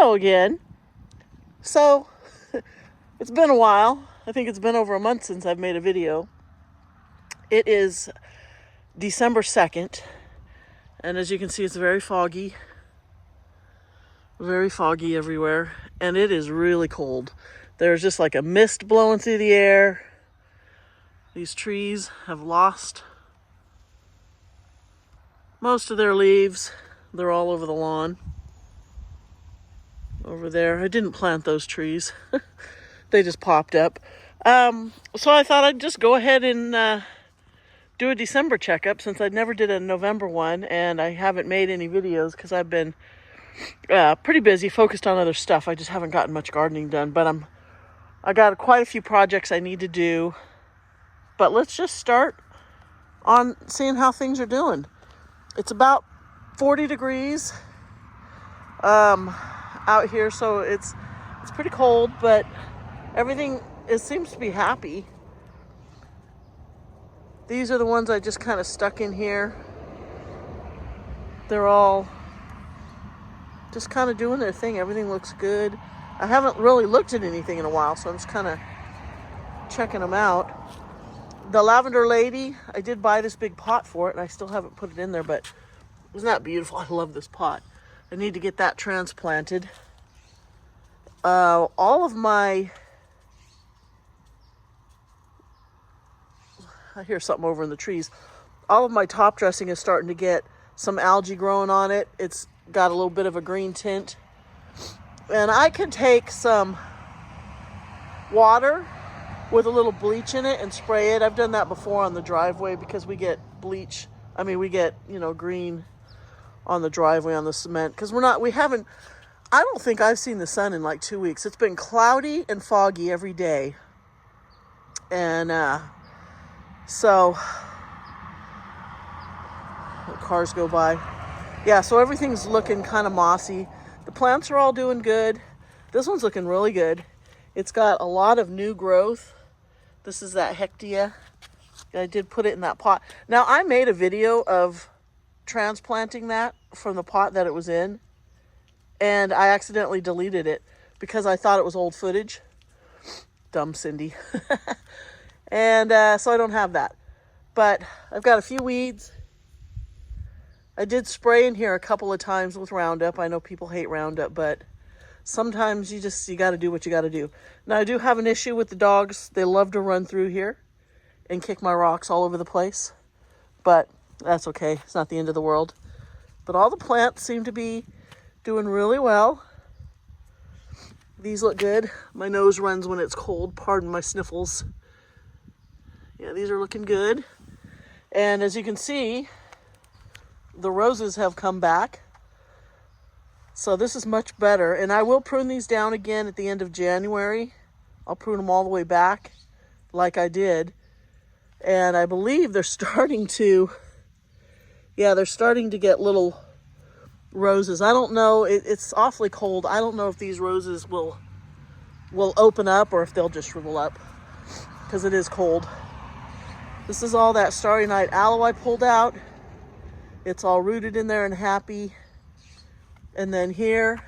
Hello again. So, it's been a while. I think it's been over a month since I've made a video. It is December 2nd, and as you can see, it's very foggy. Very foggy everywhere, and it is really cold. There's just like a mist blowing through the air. These trees have lost most of their leaves. They're all over the lawn. Over there. I didn't plant those trees. They just popped up. So I thought I'd just go ahead and do a December checkup since I never did a November one, and I haven't made any videos because I've been pretty busy, focused on other stuff. I just haven't gotten much gardening done, but I got quite a few projects I need to do. But let's just start on seeing how things are doing. It's about 40 degrees out here, so it's pretty cold, but everything seems to be happy. These are the ones I just kind of stuck in here. They're all just kind of doing their thing. Everything looks good. I haven't really looked at anything in a while, so I'm just kind of checking them out. The lavender lady, I did buy this big pot for it, and I still haven't put it in there, but isn't that beautiful? I love this pot. I need to get that transplanted. All of my... I hear something over in the trees. All of my top dressing is starting to get some algae growing on it. It's got a little bit of a green tint. And I can take some water with a little bleach in it and spray it. I've done that before on the driveway because we get bleach. I mean, we get, green on the driveway on the cement because I don't think I've seen the sun in like 2 weeks. It's been cloudy and foggy every day. And so cars go by. Yeah, so everything's looking kind of mossy. The plants are all doing good. This one's looking really good. It's got a lot of new growth. This is that Hectia. I did put it in that pot. Now, I made a video of transplanting that from the pot that it was in, and I accidentally deleted it because I thought it was old footage. Dumb Cindy. And so I don't have that. But I've got a few weeds. I did spray in here a couple of times with Roundup. I know people hate Roundup, but sometimes you got to do what you got to do. Now, I do have an issue with the dogs. They love to run through here and kick my rocks all over the place. But that's okay. It's not the end of the world. But all the plants seem to be doing really well. These look good. My nose runs when it's cold. Pardon my sniffles. Yeah, these are looking good. And as you can see, the roses have come back. So this is much better. And I will prune these down again at the end of January. I'll prune them all the way back like I did. And I believe they're starting to get little roses. I don't know. It's awfully cold. I don't know if these roses will open up or if they'll just shrivel up because it is cold. This is all that Starry Night aloe I pulled out. It's all rooted in there and happy. And then here,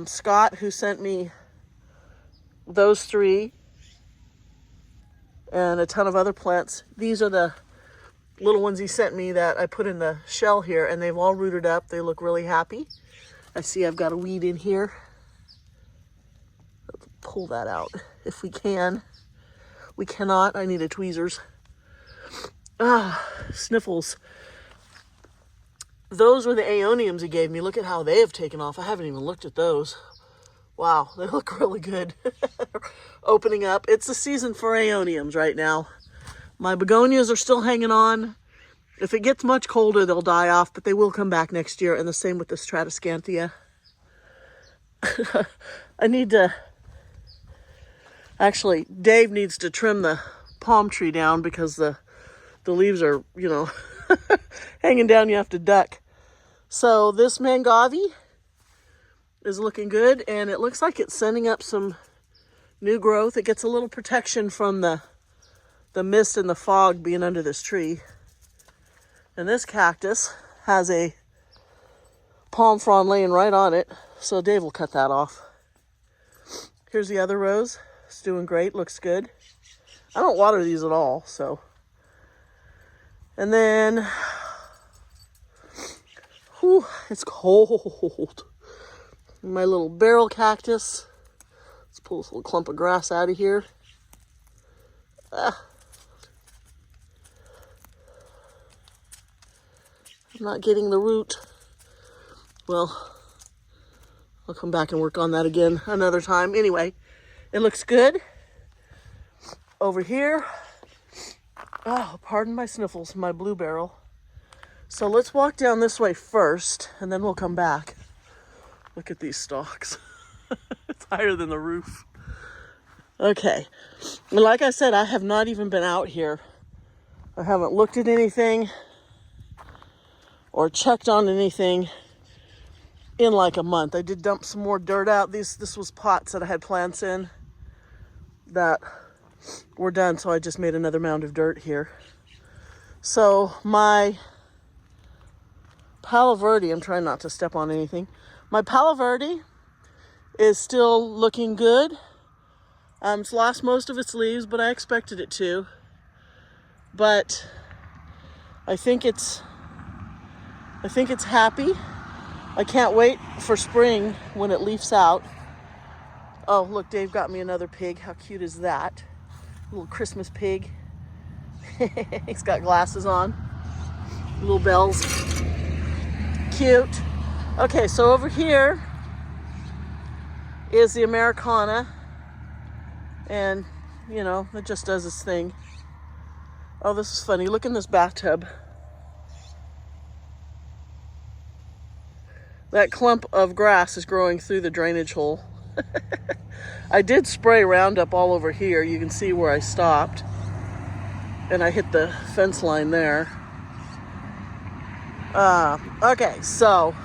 Scott, who sent me those three and a ton of other plants. These are the little ones he sent me that I put in the shell here, and they've all rooted up. They look really happy. I see I've got a weed in here. Let's pull that out if we can. We cannot. I need a tweezers. Sniffles. Those were the aeoniums he gave me. Look at how they have taken off. I haven't even looked at those. Wow, they look really good. Opening up. It's the season for aeoniums right now. My begonias are still hanging on. If it gets much colder, they'll die off, but they will come back next year. And the same with the Stratoscanthia. I need to... Actually, Dave needs to trim the palm tree down because the leaves are, hanging down. You have to duck. So this Mangavi is looking good, and it looks like it's sending up some new growth. It gets a little protection from the mist and the fog being under this tree. And this cactus has a palm frond laying right on it. So Dave will cut that off. Here's the other rose. It's doing great, looks good. I don't water these at all, so. And then, whew, it's cold. My little barrel cactus. Let's pull this little clump of grass out of here. Ah. I'm not getting the root. Well, I'll come back and work on that again another time. Anyway, it looks good. Over here, oh, pardon my sniffles, my blue barrel. So let's walk down this way first, and then we'll come back. Look at these stalks. It's higher than the roof. Okay, and like I said, I have not even been out here. I haven't looked at anything or checked on anything in like a month. I did dump some more dirt out. This was pots that I had plants in that were done, so I just made another mound of dirt here. So my Palo Verde, I'm trying not to step on anything. My Palo Verde is still looking good. It's lost most of its leaves, but I expected it to. But I think it's happy. I can't wait for spring when it leaves out. Oh, look, Dave got me another pig. How cute is that? Little Christmas pig. He's got glasses on. Little bells. Cute. Okay, so over here is the Americana. And, you know, it just does its thing. Oh, this is funny. Look in this bathtub. That clump of grass is growing through the drainage hole. I did spray Roundup all over here. You can see where I stopped. And I hit the fence line there. Okay, so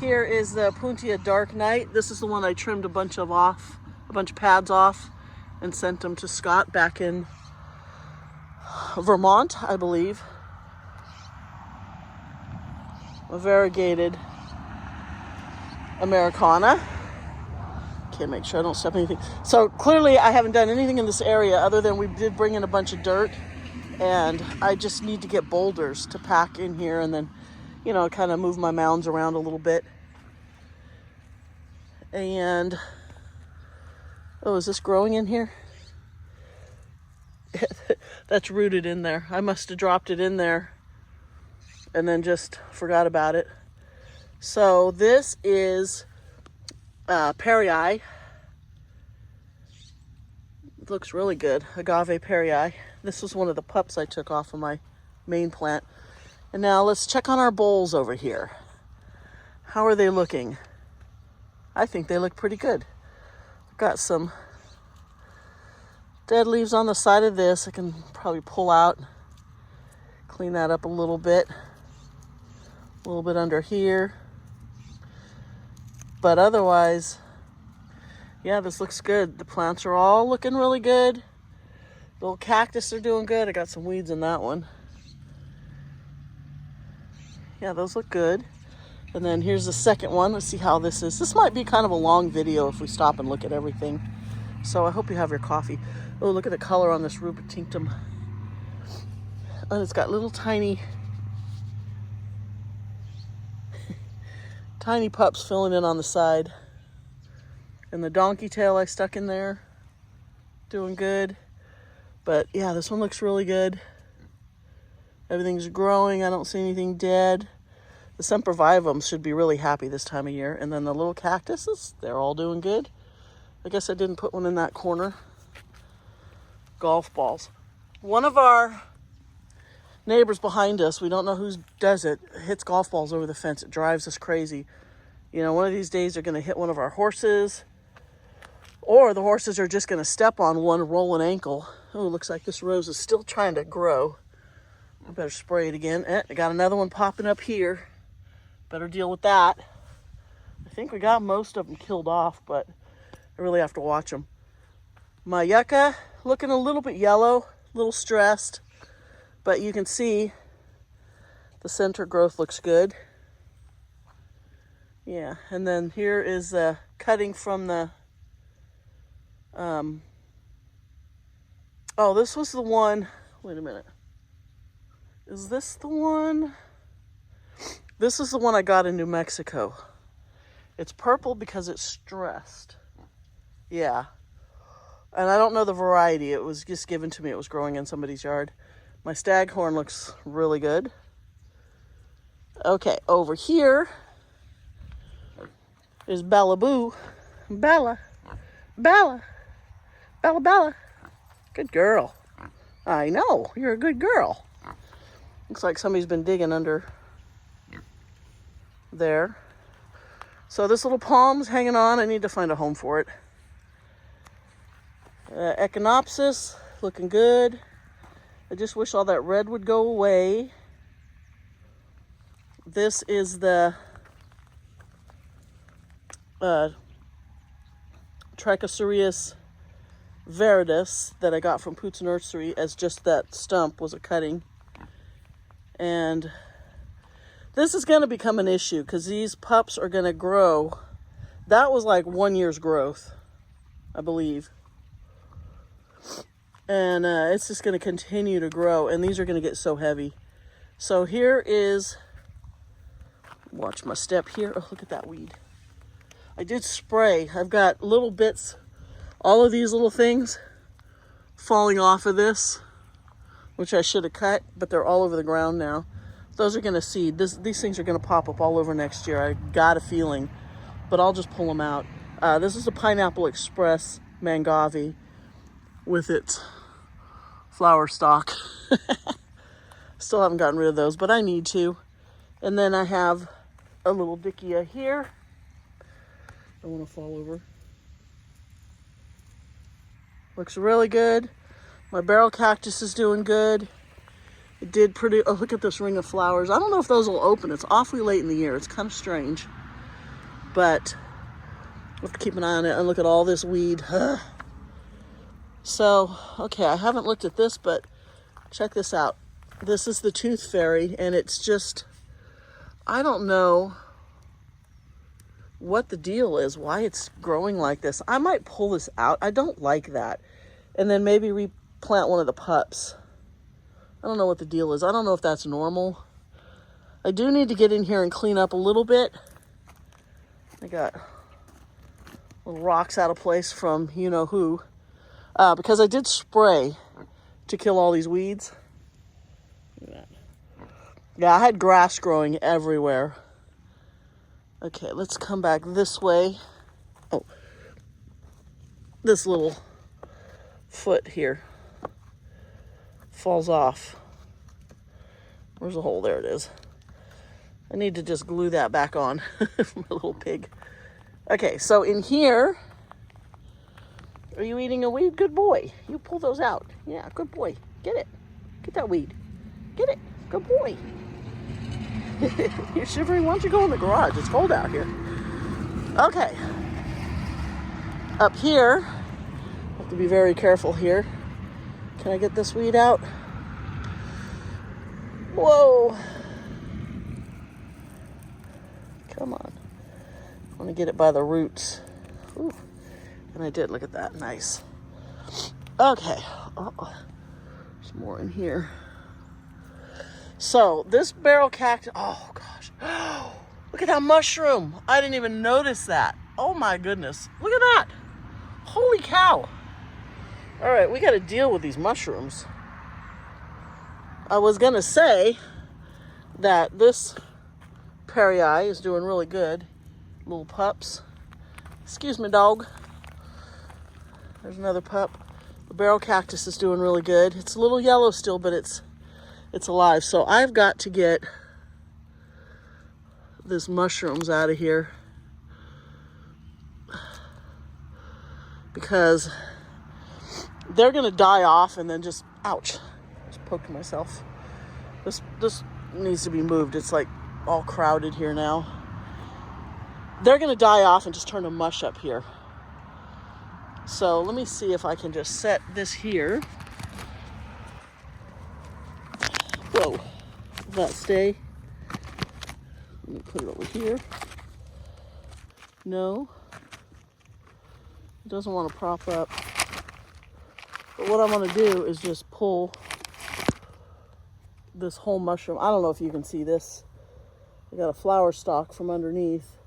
here is the Puntia Dark Night. This is the one I trimmed a bunch of pads off and sent them to Scott back in Vermont, I believe. A variegated Americana. Can't make sure I don't step anything. So clearly I haven't done anything in this area other than we did bring in a bunch of dirt, and I just need to get boulders to pack in here and then, you know, kind of move my mounds around a little bit. And, oh, is this growing in here? That's rooted in there. I must have dropped it in there and then just forgot about it. So this is Perrii. It looks really good. Agave Perrii. This was one of the pups I took off of my main plant. And now let's check on our bowls over here. How are they looking? I think they look pretty good. Got some dead leaves on the side of this. I can probably pull out, clean that up a little bit under here. But otherwise, yeah, this looks good. The plants are all looking really good. The little cactus are doing good. I got some weeds in that one. Yeah, those look good. And then here's the second one. Let's see how this is. This might be kind of a long video if we stop and look at everything. So I hope you have your coffee. Oh, look at the color on this rubatinctum. And it's got little tiny pups filling in on the side. And the donkey tail I stuck in there, doing good. But yeah, this one looks really good. Everything's growing. I don't see anything dead. The Sempervivums should be really happy this time of year. And then the little cactuses, they're all doing good. I guess I didn't put one in that corner. Golf balls. One of our neighbors behind us, we don't know who does it, hits golf balls over the fence. It drives us crazy. You know, one of these days they're going to hit one of our horses, or the horses are just going to step on one rolling ankle. Oh, looks like this rose is still trying to grow. I better spray it again. I got another one popping up here. Better deal with that. I think we got most of them killed off, but I really have to watch them. My yucca looking a little bit yellow, a little stressed, but you can see the center growth looks good. Yeah, and then here is cutting from the, oh, this was the one, wait a minute. Is this the one? This is the one I got in New Mexico. It's purple because it's stressed. Yeah. And I don't know the variety. It was just given to me. It was growing in somebody's yard. My staghorn looks really good. Okay, over here is Bella Boo. Bella. Bella. Bella Bella. Good girl. I know. You're a good girl. Looks like somebody's been digging under there. So this little palm's hanging on. I need to find a home for it. Echinopsis, looking good. I just wish all that red would go away. This is the Trichocereus viridis that I got from Poots Nursery as just that stump was a cutting. And this is going to become an issue because these pups are going to grow. That was like 1 year's growth, I believe. And it's just going to continue to grow. And these are going to get so heavy. So here is, watch my step here. Oh, look at that weed. I did spray. I've got little bits, all of these little things falling off of this, which I should have cut, but they're all over the ground now. Those are going to seed. These things are going to pop up all over next year. I got a feeling, but I'll just pull them out. This is the Pineapple Express Mangave with its flower stalk. Still haven't gotten rid of those, but I need to. And then I have a little Dickia here. I want to fall over. Looks really good. My barrel cactus is doing good. It did produce, oh, look at this ring of flowers. I don't know if those will open. It's awfully late in the year. It's kind of strange. But I have to keep an eye on it and look at all this weed. So, okay, I haven't looked at this, but check this out. This is the Tooth Fairy, and it's just, I don't know what the deal is, why it's growing like this. I might pull this out. I don't like that. And then maybe replant one of the pups. I don't know what the deal is. I don't know if that's normal. I do need to get in here and clean up a little bit. I got little rocks out of place from you-know-who. Because I did spray to kill all these weeds. Look at that. Yeah, I had grass growing everywhere. Okay, let's come back this way. Oh, this little foot here falls off. Where's the hole? There it is. I need to just glue that back on. My little pig. Okay, so in here, are you eating a weed? Good boy. You pull those out. Yeah, good boy. Get it. Get that weed. Get it. Good boy. You're shivering. Why don't you go in the garage? It's cold out here. Okay. Up here, I have to be very careful here. Can I get this weed out? Whoa. Come on. I want to get it by the roots. Ooh. And I did. Look at that. Nice. Okay. Oh, there's more in here. So this barrel cactus, oh gosh. Look at that mushroom. I didn't even notice that. Oh my goodness. Look at that. Holy cow. All right, we got to deal with these mushrooms. I was going to say that this Perii is doing really good. Little pups. Excuse me, dog. There's another pup. The barrel cactus is doing really good. It's a little yellow still, but it's alive. So I've got to get this mushrooms out of here because they're gonna die off and then just, ouch, just poked myself. This needs to be moved. It's like all crowded here now. They're gonna die off and just turn to mush up here. So let me see if I can just set this here. Whoa, does that stay? Let me put it over here. No, it doesn't want to prop up. But what I'm going to do is just pull this whole mushroom. I don't know if you can see this. I got a flower stalk from underneath,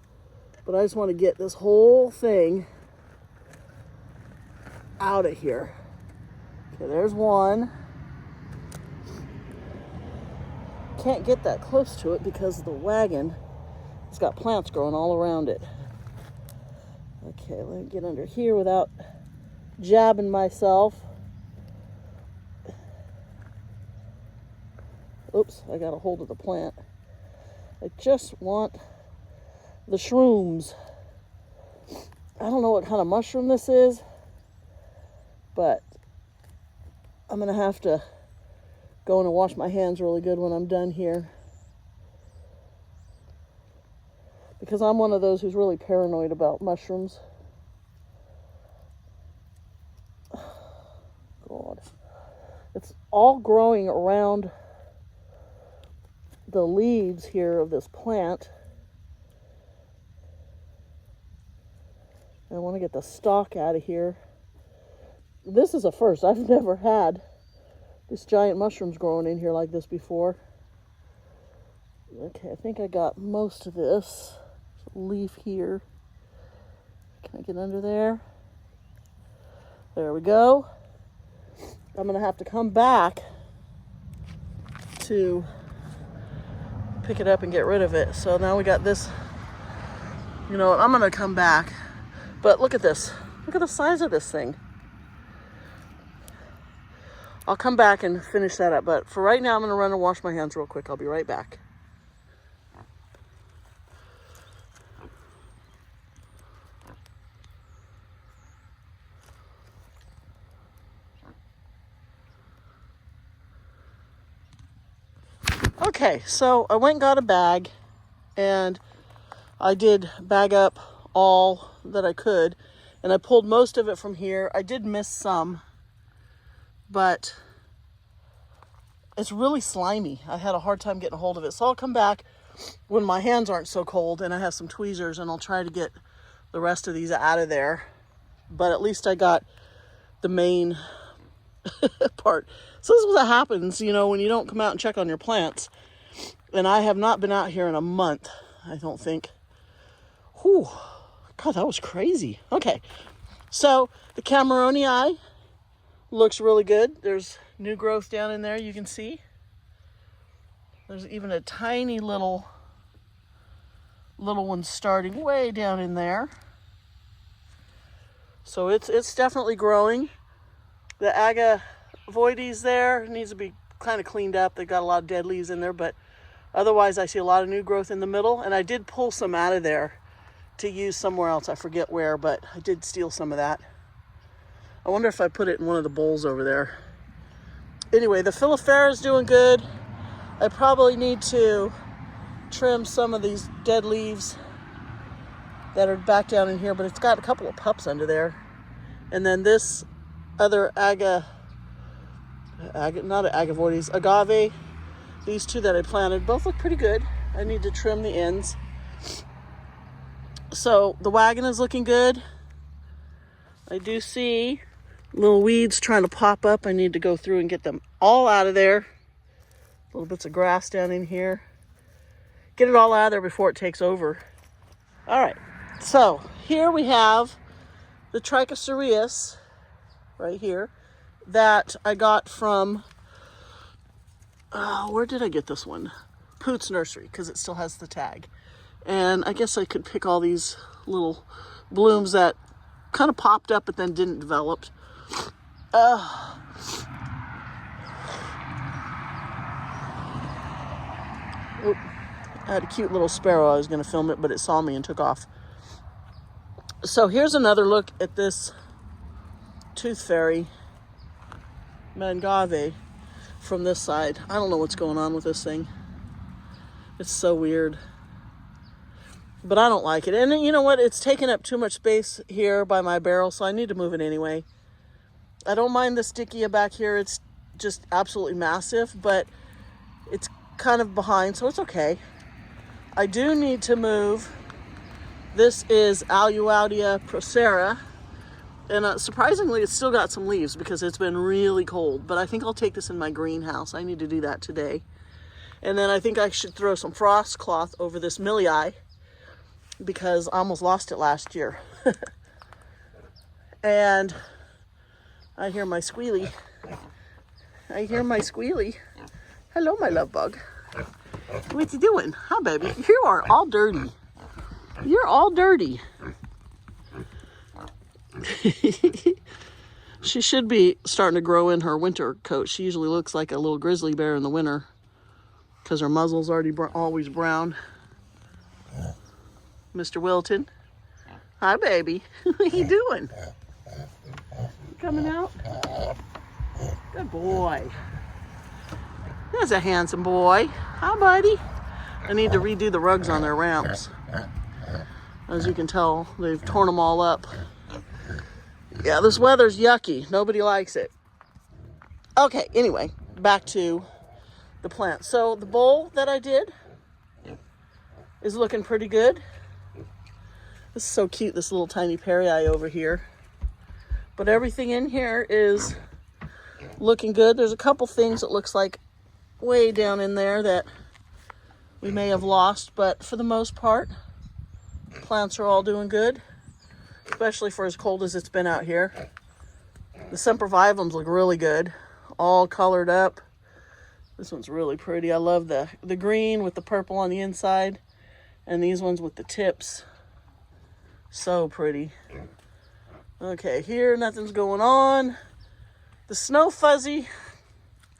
but I just want to get this whole thing out of here. Okay, there's one. Can't get that close to it because the wagon has got plants growing all around it. Okay, let me get under here without jabbing myself. Oops, I got a hold of the plant. I just want the shrooms. I don't know what kind of mushroom this is, but I'm gonna have to go in and wash my hands really good when I'm done here, because I'm one of those who's really paranoid about mushrooms. God. It's all growing around the leaves here of this plant. I want to get the stalk out of here. This is a first. I've never had this giant mushrooms growing in here like this before. Okay, I think I got most of this leaf here. Can I get under there? There we go. I'm gonna have to come back to pick it up and get rid of it. So now we got this. You know what, I'm gonna come back. But look at this. Look at the size of this thing. I'll come back and finish that up. But for right now, I'm gonna run and wash my hands real quick. I'll be right back. Okay, so I went and got a bag, and I did bag up all that I could, and I pulled most of it from here. I did miss some, but it's really slimy. I had a hard time getting a hold of it. So I'll come back when my hands aren't so cold and I have some tweezers, and I'll try to get the rest of these out of there. But at least I got the main part. So this is what happens, you know, when you don't come out and check on your plants. And I have not been out here in a month, I don't think. Whew. God, that was crazy. Okay, so the Cameronii looks really good. There's new growth down in there, you can see. There's even a tiny little one starting way down in there. So it's definitely growing. The Agavoides there needs to be kind of cleaned up. They've got a lot of dead leaves in there, but otherwise I see a lot of new growth in the middle, and I did pull some out of there to use somewhere else. I forget where, but I did steal some of that. I wonder if I put it in one of the bowls over there. Anyway, the Philofera is doing good. I probably need to trim some of these dead leaves that are back down in here, but it's got a couple of pups under there. And then this other not Agavoides, agave, these two that I planted, both look pretty good. I need to trim the ends. So the wagon is looking good. I do see little weeds trying to pop up. I need to go through and get them all out of there. Little bits of grass down in here. Get it all out of there before it takes over. All right, so here we have the Trichocereus right here that I got from, where did I get this one? Poots Nursery, because it still has the tag. And I guess I could pick all these little blooms that kind of popped up but then didn't develop. I had a cute little sparrow. I was going to film it, but it saw me and took off. So here's another look at this Tooth Fairy Mangave from this side. I don't know what's going on with this thing. It's so weird. But I don't like it. And you know what? It's taking up too much space here by my barrel, so I need to move it anyway. I don't mind the stickia back here. It's just absolutely massive, but it's kind of behind, so it's okay. I do need to move This is Aluaudia procera. And surprisingly, it's still got some leaves because it's been really cold. But I think I'll take this in my greenhouse. I need to do that today. And then I think I should throw some frost cloth over this Millii because I almost lost it last year. And I hear my squealy. I hear my squealy. Hello, my love bug. What you doing? Huh, baby? You are all dirty. You're all dirty. She should be starting to grow in her winter coat. She usually looks like a little grizzly bear in the winter because her muzzle's already always brown. Mr. Wilton. Hi, baby. What are you doing? Coming out? Good boy. There's a handsome boy. Hi, buddy. I need to redo the rugs on their ramps. As you can tell, they've torn them all up. Yeah, this weather's yucky. Nobody likes it. Okay, anyway, back to the plant. So the bowl that I did is looking pretty good. This is so cute, this little tiny perii over here. But everything in here is looking good. There's a couple things that looks like way down in there that we may have lost, but for the most part, plants are all doing good. Especially for as cold as it's been out here. The sempervivums look really good, all colored up. This one's really pretty. I love the green with the purple on the inside, and these ones with the tips. So pretty. Okay, here nothing's going on. The snow fuzzy,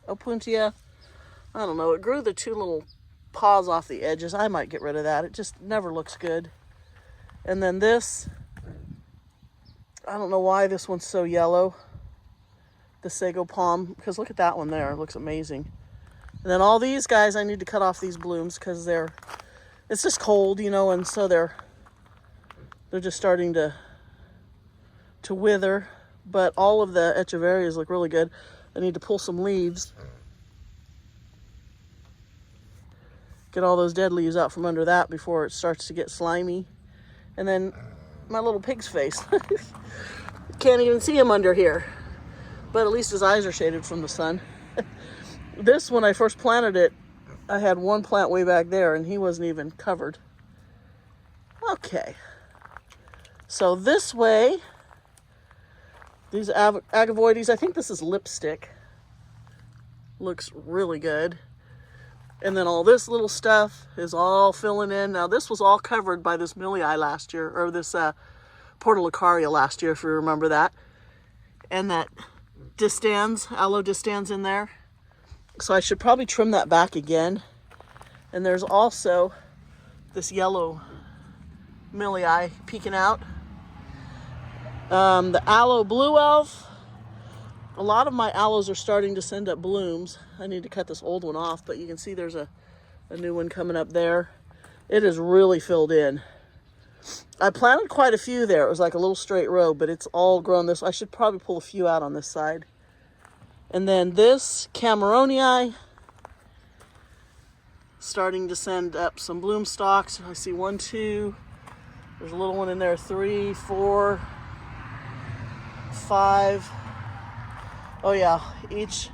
Opuntia, I don't know, it grew the two little paws off the edges. I might get rid of that. It just never looks good. And then this, I don't know why this one's so yellow. The sago palm, because look at that one there. It looks amazing. And then all these guys, I need to cut off these blooms because it's just cold, you know, and so they're just starting to wither. But all of the echeverias look really good. I need to pull some leaves. Get all those dead leaves out from under that before it starts to get slimy. And then my little pig's face. Can't even see him under here. But at least his eyes are shaded from the sun. This, when I first planted it, I had one plant way back there and he wasn't even covered. Okay. So this way, these agavoides, I think this is lipstick. Looks really good. And then all this little stuff is all filling in. Now this was all covered by this Millii last year, or this Portulacaria last year, if you remember that. And that distans, aloe distans in there. So I should probably trim that back again. And there's also this yellow Millii peeking out. The aloe blue elf. A lot of my aloes are starting to send up blooms. I need to cut this old one off, but you can see there's a new one coming up there. It is really filled in. I planted quite a few there. It was like a little straight row, but it's all grown this. I should probably pull a few out on this side. And then this Cameronii, starting to send up some bloom stalks. I see 1, 2. There's a little one in there, 3, 4, 5. Oh yeah, each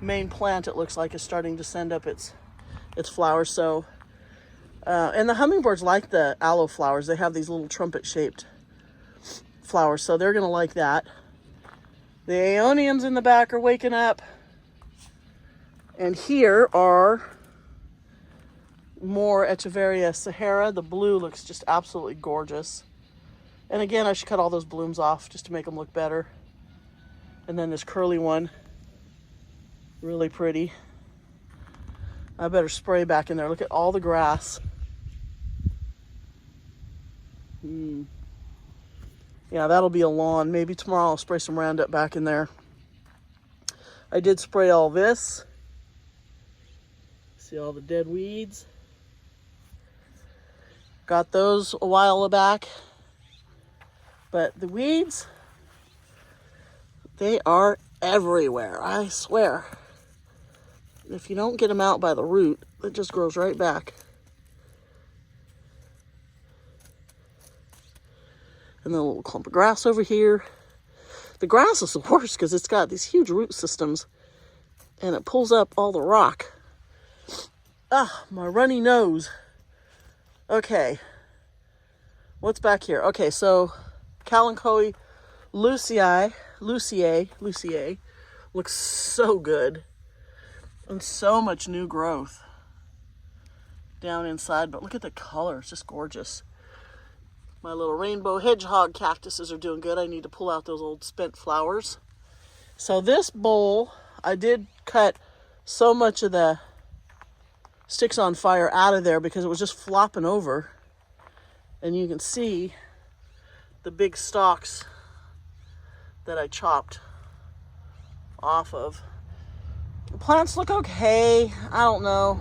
main plant, it looks like, is starting to send up its flowers. So, and the hummingbirds like the aloe flowers. They have these little trumpet-shaped flowers, so they're gonna like that. The aeoniums in the back are waking up. And here are more Echeveria Sahara. The blue looks just absolutely gorgeous. And again, I should cut all those blooms off just to make them look better. And then this curly one, really pretty. I better spray back in there. Look at all the grass. Yeah, that'll be a lawn. Maybe tomorrow I'll spray some Roundup back in there. I did spray all this. See all the dead weeds? Got those a while back. But the weeds, they are everywhere, I swear. If you don't get them out by the root, it just grows right back. And then a little clump of grass over here. The grass is the worst because it's got these huge root systems and it pulls up all the rock. Ah, my runny nose. Okay. What's back here? Okay, so Kalanchoe Luciae looks so good. And so much new growth down inside. But look at the color. It's just gorgeous. My little rainbow hedgehog cactuses are doing good. I need to pull out those old spent flowers. So this bowl, I did cut so much of the sticks on fire out of there because it was just flopping over. And you can see the big stalks that I chopped off of. The plants look okay. I don't know.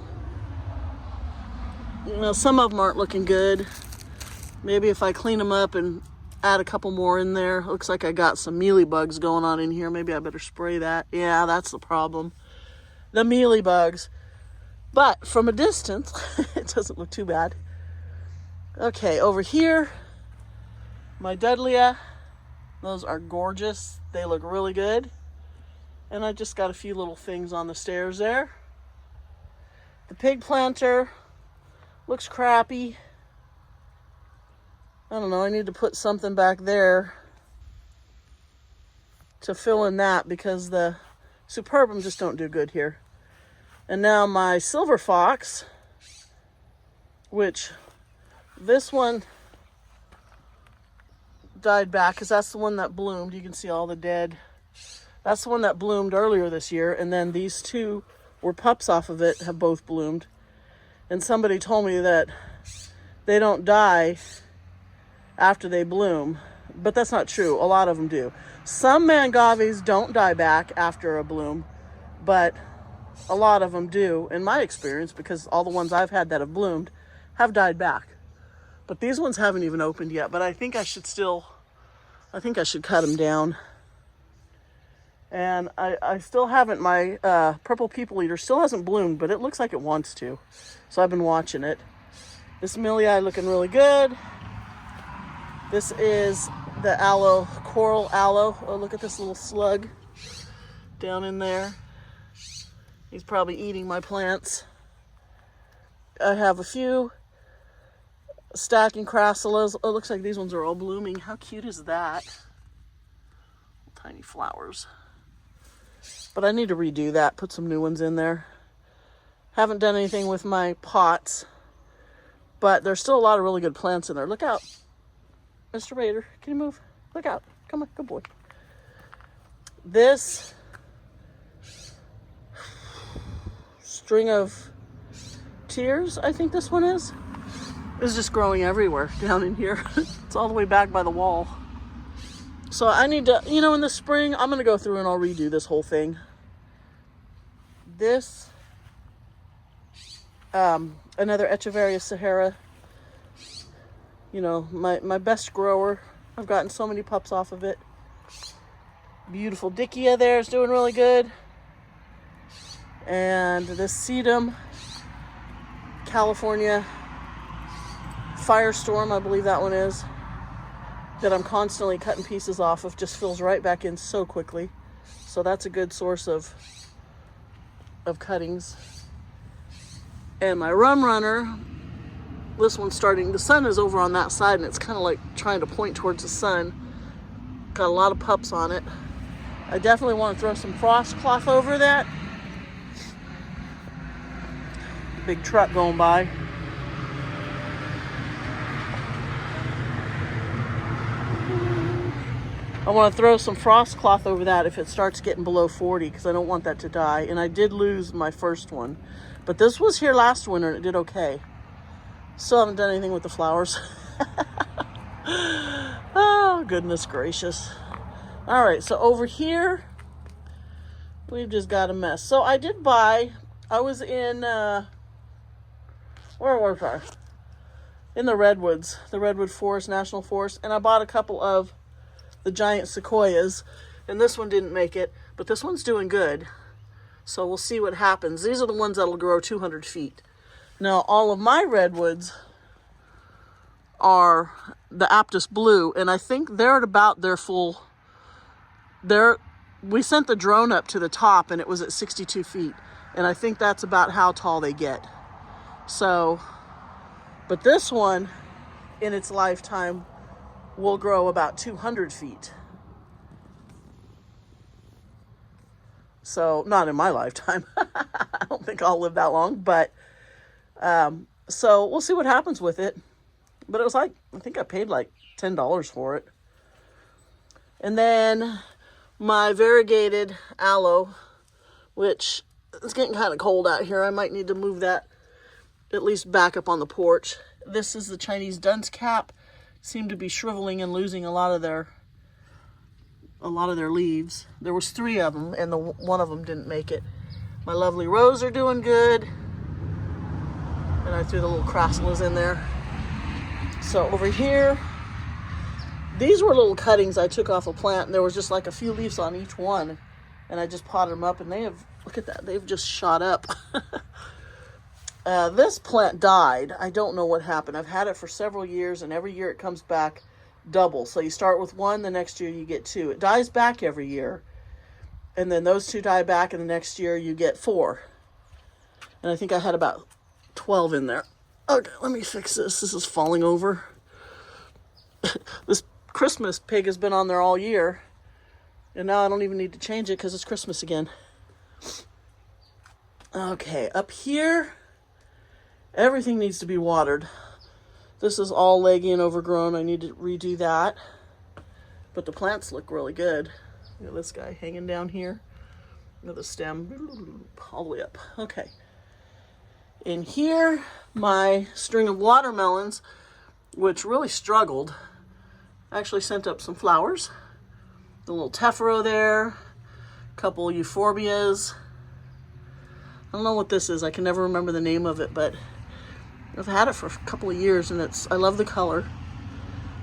You know, some of them aren't looking good. Maybe if I clean them up and add a couple more in there. Looks like I got some mealybugs going on in here. Maybe I better spray that. Yeah, that's the problem. The mealybugs. But from a distance, it doesn't look too bad. Okay, over here, my Dudleya. Those are gorgeous. They look really good. And I just got a few little things on the stairs there. The pig planter looks crappy. I don't know, I need to put something back there to fill in that because the superbum just don't do good here. And now my silver fox, which this one died back because that's the one that bloomed. You can see all the dead. That's the one that bloomed earlier this year. And then these two were pups off of it, have both bloomed. And somebody told me that they don't die after they bloom. But that's not true. A lot of them do. Some mangaves don't die back after a bloom. But a lot of them do, in my experience, because all the ones I've had that have bloomed have died back. But these ones haven't even opened yet. But I think I should cut them down. And I still haven't, my purple people eater still hasn't bloomed, but it looks like it wants to. So I've been watching it. This Millii looking really good. This is the aloe, coral aloe. Oh, look at this little slug down in there. He's probably eating my plants. I have a few stacking crassulas. Oh, it looks like these ones are all blooming. How cute is that? Tiny flowers. But I need to redo that, put some new ones in there. Haven't done anything with my pots, but there's still a lot of really good plants in there. Look out, Mr. Raider, can you move? Look out, come on, good boy. This string of tears, I think this one is just growing everywhere down in here. It's all the way back by the wall. So I need to, you know, in the spring, I'm going to go through and I'll redo this whole thing. This, another Echeveria Sahara. You know, my best grower. I've gotten so many pups off of it. Beautiful Dickia there is doing really good. And this Sedum, California Firestorm, I believe that one is, that I'm constantly cutting pieces off of, just fills right back in so quickly. So that's a good source of cuttings. And my Rum Runner, this one's starting, the sun is over on that side and it's kind of like trying to point towards the sun. Got a lot of pups on it. I definitely want to throw some frost cloth over that. Big truck going by. I want to throw some frost cloth over that if it starts getting below 40 because I don't want that to die. And I did lose my first one. But this was here last winter and it did okay. Still haven't done anything with the flowers. Oh, goodness gracious. All right, so over here, we've just got a mess. So I did buy, I was in, where was I? In the Redwoods, the Redwood Forest, National Forest. And I bought a couple of the giant sequoias, and this one didn't make it, but this one's doing good. So we'll see what happens. These are the ones that'll grow 200 feet. Now, all of my redwoods are the Aptus Blue, and I think they're at about their full. We sent the drone up to the top, and it was at 62 feet, and I think that's about how tall they get. So, but this one, in its lifetime, will grow about 200 feet. So, not in my lifetime. I don't think I'll live that long, but so we'll see what happens with it. But it was like, I think I paid like $10 for it. And then my variegated aloe, which it's getting kind of cold out here. I might need to move that at least back up on the porch. This is the Chinese dunce cap. Seem to be shriveling and losing a lot of their leaves. There was 3 of them, and one of them didn't make it. My lovely rose are doing good. And I threw the little crassulas in there. So over here, these were little cuttings I took off a plant, and there was just like a few leaves on each one. And I just potted them up, and they have, look at that, they've just shot up. This plant died. I don't know what happened. I've had it for several years, and every year it comes back double. So you start with 1, the next year you get 2. It dies back every year. And then those 2 die back, and the next year you get 4. And I think I had about 12 in there. Okay, let me fix this. This is falling over. This Christmas pig has been on there all year. And now I don't even need to change it because it's Christmas again. Okay, up here, everything needs to be watered. This is all leggy and overgrown. I need to redo that. But the plants look really good. Look at this guy hanging down here. Look at the stem all the way up. Okay. In here, my string of watermelons, which really struggled, actually sent up some flowers. The little tephro there, a couple euphorbias. I don't know what this is. I can never remember the name of it, but I've had it for a couple of years, and I love the color.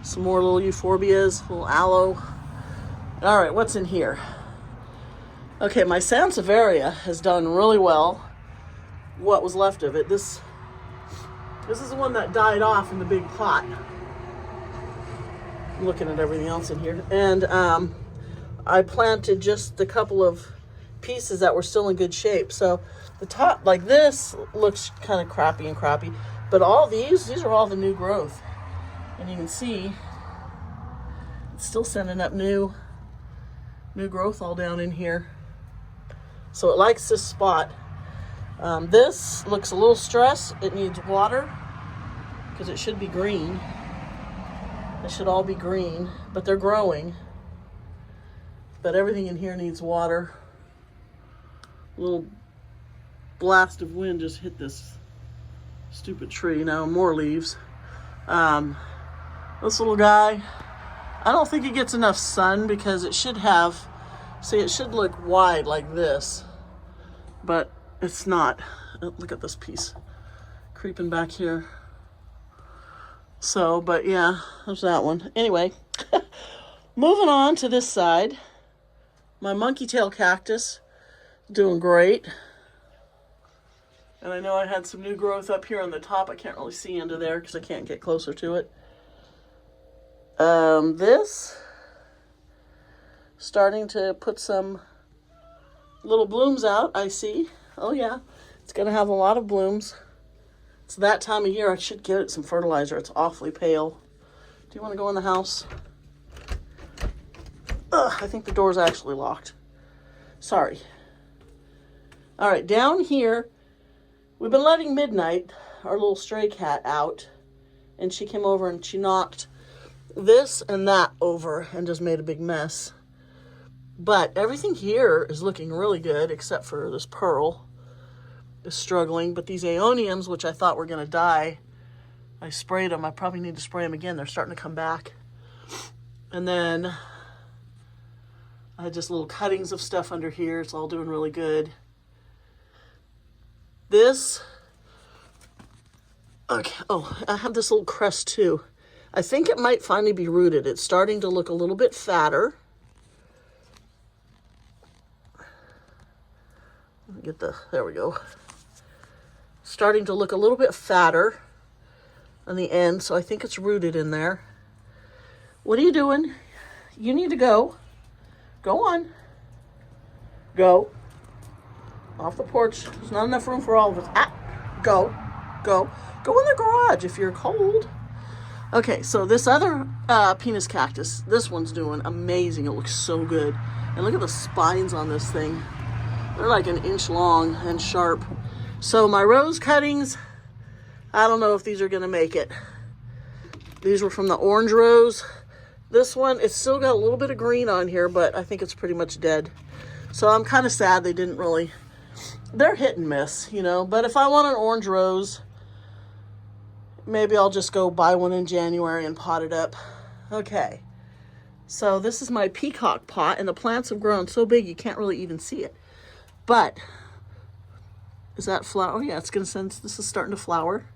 Some more little euphorbias, little aloe. All right, what's in here? Okay, my Sansevieria has done really well. What was left of it. This is the one that died off in the big pot. I'm looking at everything else in here. And I planted just a couple of pieces that were still in good shape. So the top, like this, looks kind of crappy. But all these are all the new growth. And you can see it's still sending up new growth all down in here. So it likes this spot. This looks a little stressed. It needs water because it should be green. It should all be green, but they're growing. But everything in here needs water. A little blast of wind just hit this stupid tree. Now more leaves. This little guy, I don't think he gets enough sun because it should have, see, it should look wide like this, but it's not. Look at this piece creeping back here. So, but yeah, there's that one. Anyway, moving on to this side. My monkey tail cactus doing great. And I know I had some new growth up here on the top. I can't really see into there because I can't get closer to it. This starting to put some little blooms out, I see. Oh yeah, it's gonna have a lot of blooms. It's that time of year. I should give it some fertilizer. It's awfully pale. Do you want to go in the house? Ugh, I think the door's actually locked. Sorry. All right, down here, we've been letting Midnight, our little stray cat, out, and she came over and she knocked this and that over and just made a big mess. But everything here is looking really good except for this pearl is struggling. But these aeoniums, which I thought were going to die, I sprayed them. I probably need to spray them again. They're starting to come back. And then I had just little cuttings of stuff under here. It's all doing really good. This, okay, oh, I have this little crest too. I think it might finally be rooted. It's starting to look a little bit fatter. Let me get there we go. Starting to look a little bit fatter. on the end, so I think it's rooted in there. What are you doing? You need to go. Go on. Go. Off the porch. There's not enough room for all of us. Ah, go. Go. Go in the garage if you're cold. Okay, so this other penis cactus, this one's doing amazing. It looks so good. And look at the spines on this thing. They're like an inch long and sharp. So my rose cuttings, I don't know if these are going to make it. These were from the orange rose. This one, it's still got a little bit of green on here, but I think it's pretty much dead. So I'm kind of sad they didn't really. They're hit and miss, you know. But if I want an orange rose, maybe I'll just go buy one in January and pot it up. Okay. So this is my peacock pot, and the plants have grown so big you can't really even see it. But, is that flower? Oh yeah, it's going to send, this is starting to flower.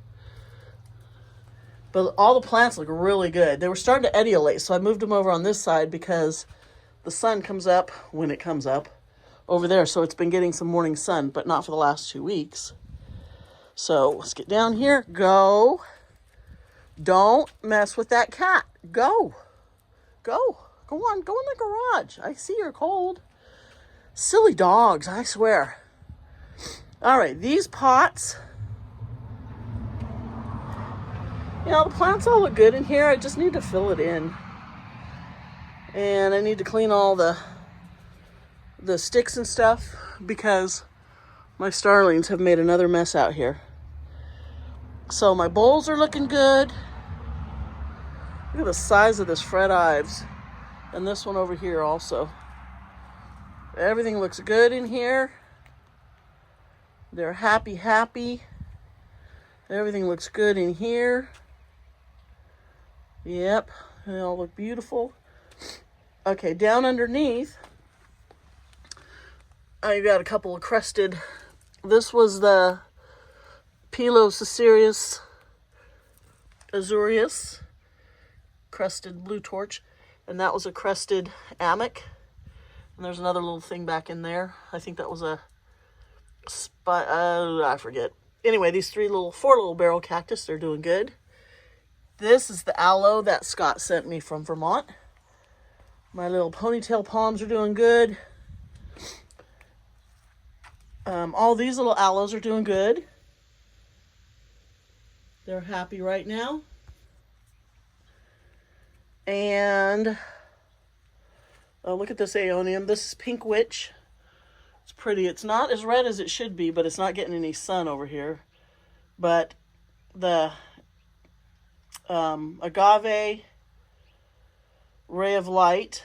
But all the plants look really good. They were starting to etiolate, so I moved them over on this side because the sun comes up when it comes up over there. So it's been getting some morning sun, but not for the last 2 weeks. So let's get down here. Go. Don't mess with that cat. Go. Go. Go on. Go in the garage. I see you're cold. Silly dogs, I swear. All right, these pots. You know, the plants all look good in here. I just need to fill it in. And I need to clean all the sticks and stuff because my starlings have made another mess out here. So my bowls are looking good. Look at the size of this Fred Ives. And this one over here also. Everything looks good in here. They're happy. Everything looks good in here. Yep, they all look beautiful. Okay, down underneath, I got a couple of crested. This was the Pilosocereus azureus, crested blue torch, and that was a crested amic. And there's another little thing back in there. I think that was a I forget. Anyway, these four little barrel cactus, they're doing good. This is the aloe that Scott sent me from Vermont. My little ponytail palms are doing good. All these little aloes are doing good. They're happy right now. And look at this aeonium. This is Pink Witch. It's pretty. It's not as red as it should be, but it's not getting any sun over here. But the agave, ray of light,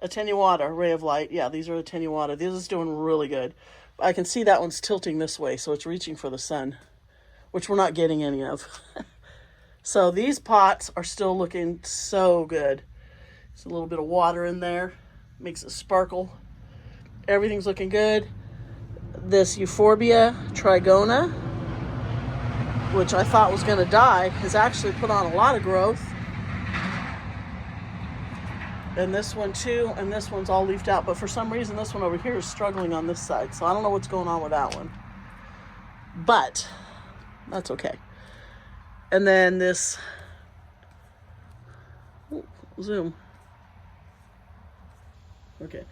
attenuata, ray of light. Yeah, these are attenuata. This is doing really good. I can see that one's tilting this way, so it's reaching for the sun, which we're not getting any of. So these pots are still looking so good. There's a little bit of water in there. Makes it sparkle. Everything's looking good. This Euphorbia trigona, which I thought was going to die, has actually put on a lot of growth. And this one too, and this one's all leafed out. But for some reason, this one over here is struggling on this side. So I don't know what's going on with that one. But that's okay. And then this, zoom. Okay.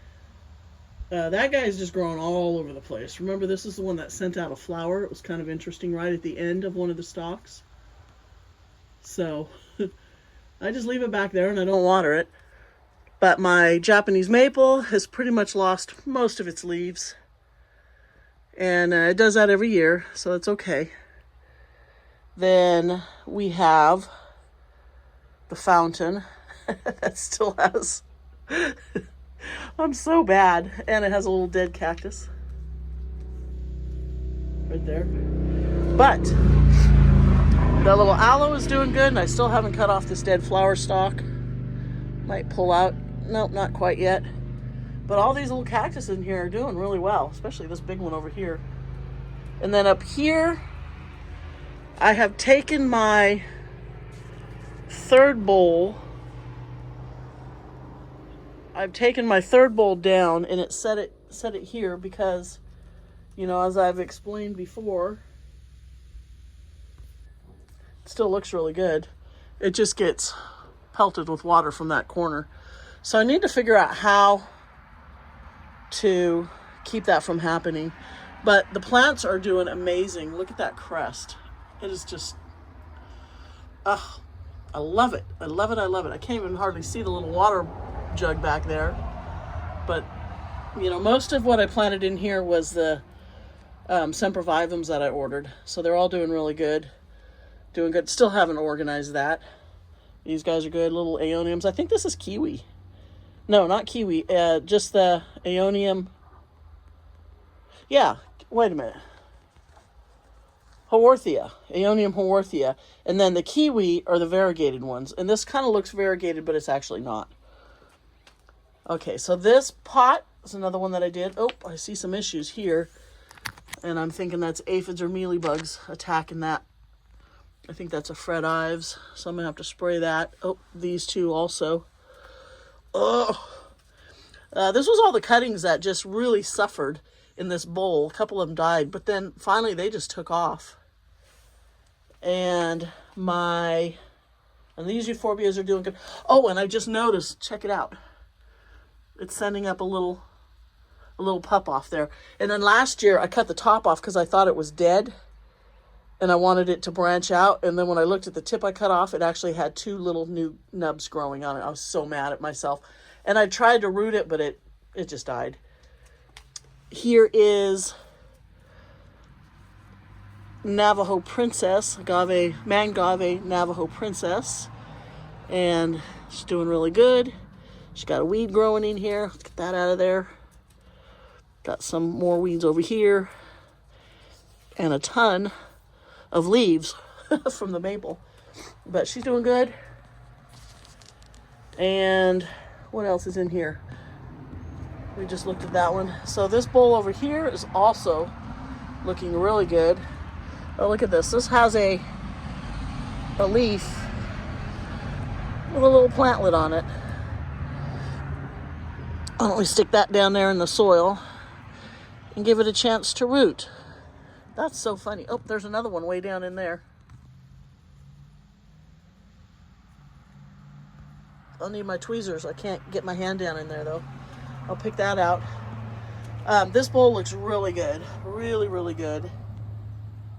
That guy is just growing all over the place. Remember, this is the one that sent out a flower. It was kind of interesting right at the end of one of the stalks. So, I just leave it back there and I don't water it. But my Japanese maple has pretty much lost most of its leaves. And it does that every year, so it's okay. Then we have the fountain that still has... I'm so bad. And it has a little dead cactus. Right there. But the little aloe is doing good, and I still haven't cut off this dead flower stalk. Might pull out. Nope, not quite yet. But all these little cactus in here are doing really well, especially this big one over here. And then up here, I have taken my third bowl. I've taken my third bowl down and it set it here because, you know, as I've explained before, Still looks really good. It just gets pelted with water from that corner. So I need to figure out how to keep that from happening. But the plants are doing amazing. Look at that crest. It is just, I love it. I love it. I love it. I can't even hardly see the little water jug back there. But, you know, most of what I planted in here was the sempervivums that I ordered. So they're all doing really good. Doing good. Still haven't organized that. These guys are good. Little aeoniums. I think this is kiwi. No, not kiwi. Just the aeonium. Yeah. Wait a minute. Haworthia. Aeonium haworthia. And then the kiwi are the variegated ones. And this kind of looks variegated, but it's actually not. Okay, so this pot is another one that I did. Oh, I see some issues here. And I'm thinking that's aphids or mealybugs attacking that. I think that's a Fred Ives, so I'm going to have to spray that. Oh, these two also. Oh, this was all the cuttings that just really suffered in this bowl. A couple of them died, but then finally they just took off. And these euphorbias are doing good. Oh, and I just noticed, check it out. It's sending up a little pup off there. And then last year I cut the top off because I thought it was dead. And I wanted it to branch out. And then when I looked at the tip I cut off, it actually had 2 little new nubs growing on it. I was so mad at myself. And I tried to root it, but it just died. Here is Navajo Princess, Mangave Navajo Princess. And she's doing really good. She's got a weed growing in here. Let's get that out of there. Got some more weeds over here. And a ton of leaves from the maple, but she's doing good. And what else is in here? We just looked at that one. So this bowl over here is also looking really good. Oh, look at this. This has a leaf with a little plantlet on it. Why don't we stick that down there in the soil and give it a chance to root? That's so funny. Oh, there's another one way down in there. I'll need my tweezers. I can't get my hand down in there, though. I'll pick that out. This bowl looks really good. Really, really good.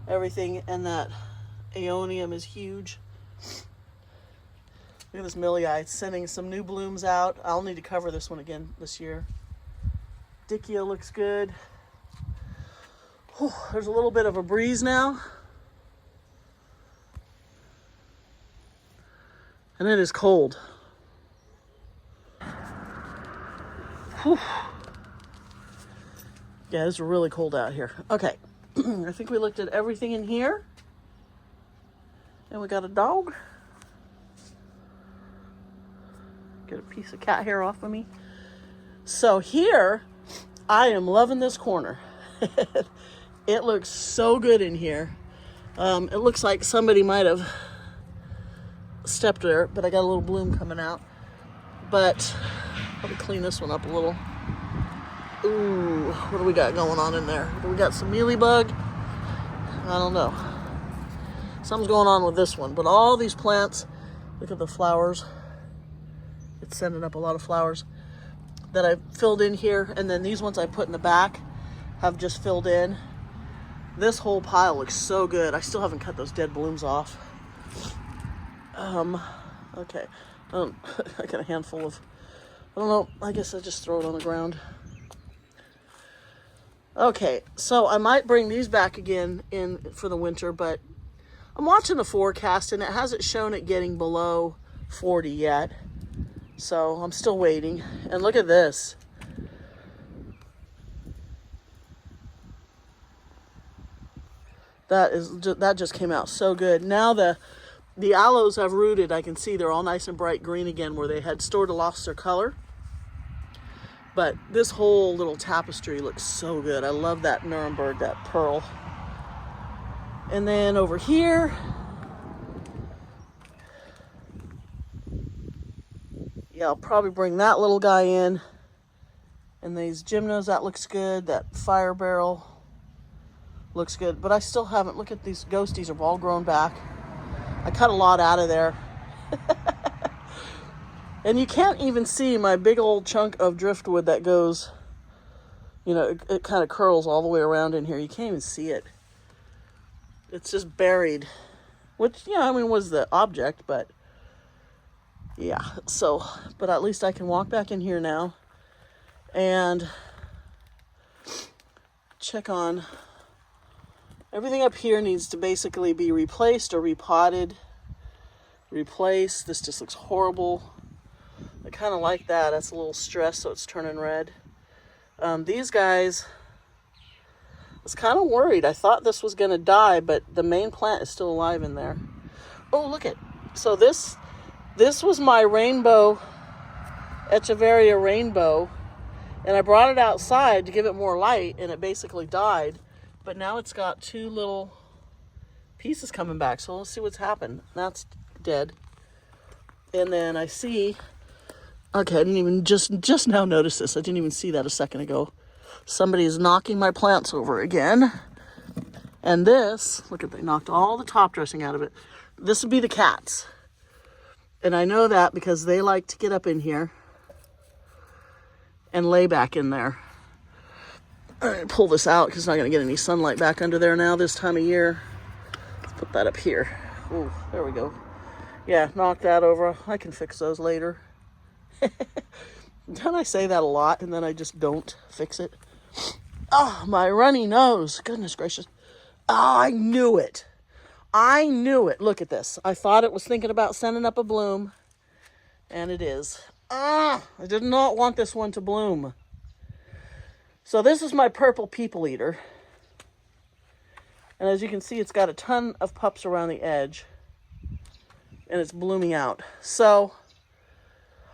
Everything in that aeonium is huge. Look at this milii. It's sending some new blooms out. I'll need to cover this one again this year. Dickia looks good. Whew, there's a little bit of a breeze now. And it is cold. Whew. Yeah, it's really cold out here. Okay, I think we looked at everything in here. And we got a dog. Get a piece of cat hair off of me. So here, I am loving this corner. It looks so good in here. It looks like somebody might have stepped there, but I got a little bloom coming out. But let me clean this one up a little. Ooh, what do we got going on in there? Do we got some mealybug? I don't know. Something's going on with this one. But all these plants, look at the flowers. It's sending up a lot of flowers that I filled in here. And then these ones I put in the back have just filled in. This whole pile looks so good. I still haven't cut those dead blooms off. Okay. I got a handful of, I don't know, I guess I just throw it on the ground. Okay, so I might bring these back again in for the winter, but I'm watching the forecast and it hasn't shown it getting below 40 yet. So I'm still waiting. And look at this. That just came out so good. Now the aloes have rooted. I can see they're all nice and bright green again where they had sort of lost their color. But this whole little tapestry looks so good. I love that Nuremberg, that pearl. And then over here, yeah, I'll probably bring that little guy in. And these gymnos, that looks good. That fire barrel looks good. But I still haven't, look at these ghosties are all grown back. I cut a lot out of there. And you can't even see my big old chunk of driftwood that goes, you know, it kind of curls all the way around in here. You can't even see it. It's just buried. Which, yeah, I mean, was the object, but yeah. So, but at least I can walk back in here now and check on everything up here. Needs to basically be replaced or repotted. Replaced. This just looks horrible. I kind of like that. That's a little stressed, so it's turning red. These guys, I was kind of worried. I thought this was going to die, but the main plant is still alive in there. Oh, look it. So this was my rainbow, Echeveria rainbow, and I brought it outside to give it more light, and it basically died. But now it's got two little pieces coming back. So let's see what's happened. That's dead. And then I see... Okay, I didn't even just now notice this. I didn't even see that a second ago. Somebody is knocking my plants over again. And this, look at, they knocked all the top dressing out of it. This would be the cats. And I know that because they like to get up in here and lay back in there. All right, pull this out because it's not going to get any sunlight back under there now this time of year. Let's put that up here. Ooh, there we go. Yeah, knock that over. I can fix those later. Don't I say that a lot and then I just don't fix it? Oh, my runny nose. Goodness gracious. Oh, I knew it. I knew it. Look at this. I thought it was thinking about sending up a bloom. And it is. I did not want this one to bloom. So this is my purple people eater. And as you can see, it's got a ton of pups around the edge. And it's blooming out. So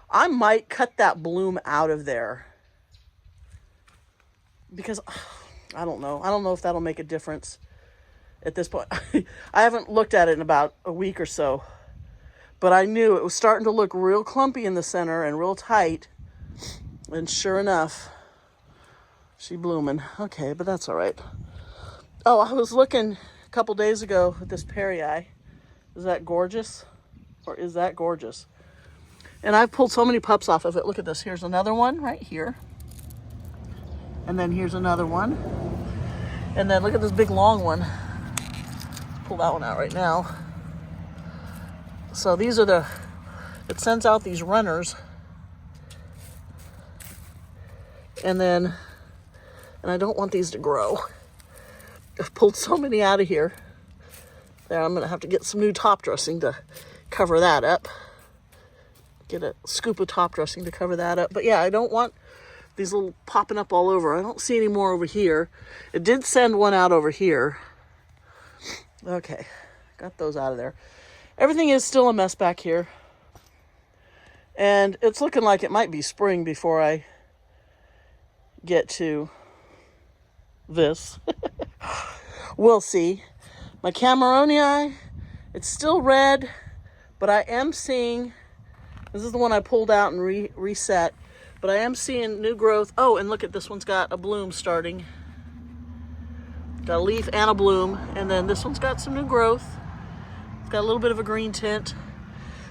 I might cut that bloom out of there because I don't know. I don't know if that'll make a difference at this point. I haven't looked at it in about a week or so, but I knew it was starting to look real clumpy in the center and real tight. And sure enough, she blooming. Okay, but that's all right. Oh, I was looking a couple days ago at this Perrii. Is that gorgeous? Or is that gorgeous? And I've pulled so many pups off of it. Look at this. Here's another one right here. And then here's another one. And then look at this big long one. Pull that one out right now. So these are it sends out these runners. And I don't want these to grow. I've pulled so many out of here. There, I'm going to have to get some new top dressing to cover that up. Get a scoop of top dressing to cover that up. But yeah, I don't want these little popping up all over. I don't see any more over here. It did send one out over here. Okay, got those out of there. Everything is still a mess back here. And it's looking like it might be spring before I get to this. We'll see. My Cameronii, it's still red, but I am seeing... This is the one I pulled out and reset. But I am seeing new growth. Oh, and look at this one's got a bloom starting. Got a leaf and a bloom. And then this one's got some new growth. It's got a little bit of a green tint.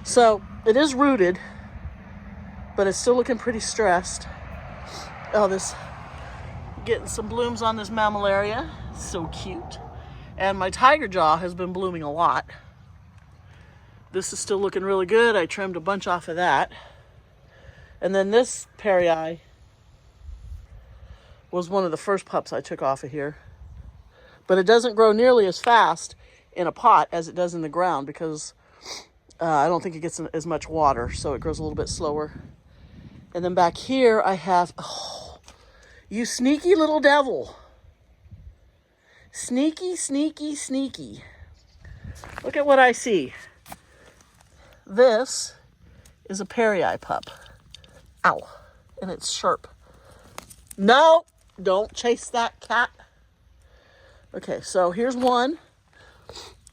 So it is rooted, but it's still looking pretty stressed. Oh, this getting some blooms on this mammillaria. So cute. And my tiger jaw has been blooming a lot. This is still looking really good. I trimmed a bunch off of that. And then this Perrii was one of the first pups I took off of here. But it doesn't grow nearly as fast in a pot as it does in the ground because I don't think it gets as much water, so it grows a little bit slower. And then back here I have, oh, you sneaky little devil. Sneaky, sneaky, sneaky. Look at what I see. This is a Perrii pup. Ow. And it's sharp. No, don't chase that cat. Okay, so here's one.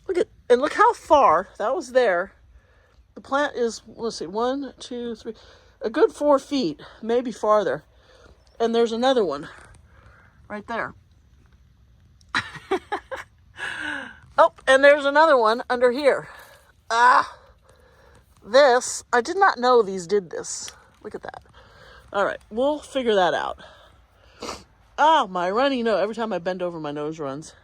Look how far that was there. The plant is, let's see, 1, 2, 3, a good 4 feet, maybe farther. And there's another one right there. Oh, and there's another one under here. This, I did not know these did this. Look at that. All right, we'll figure that out. My runny nose. Every time I bend over, my nose runs.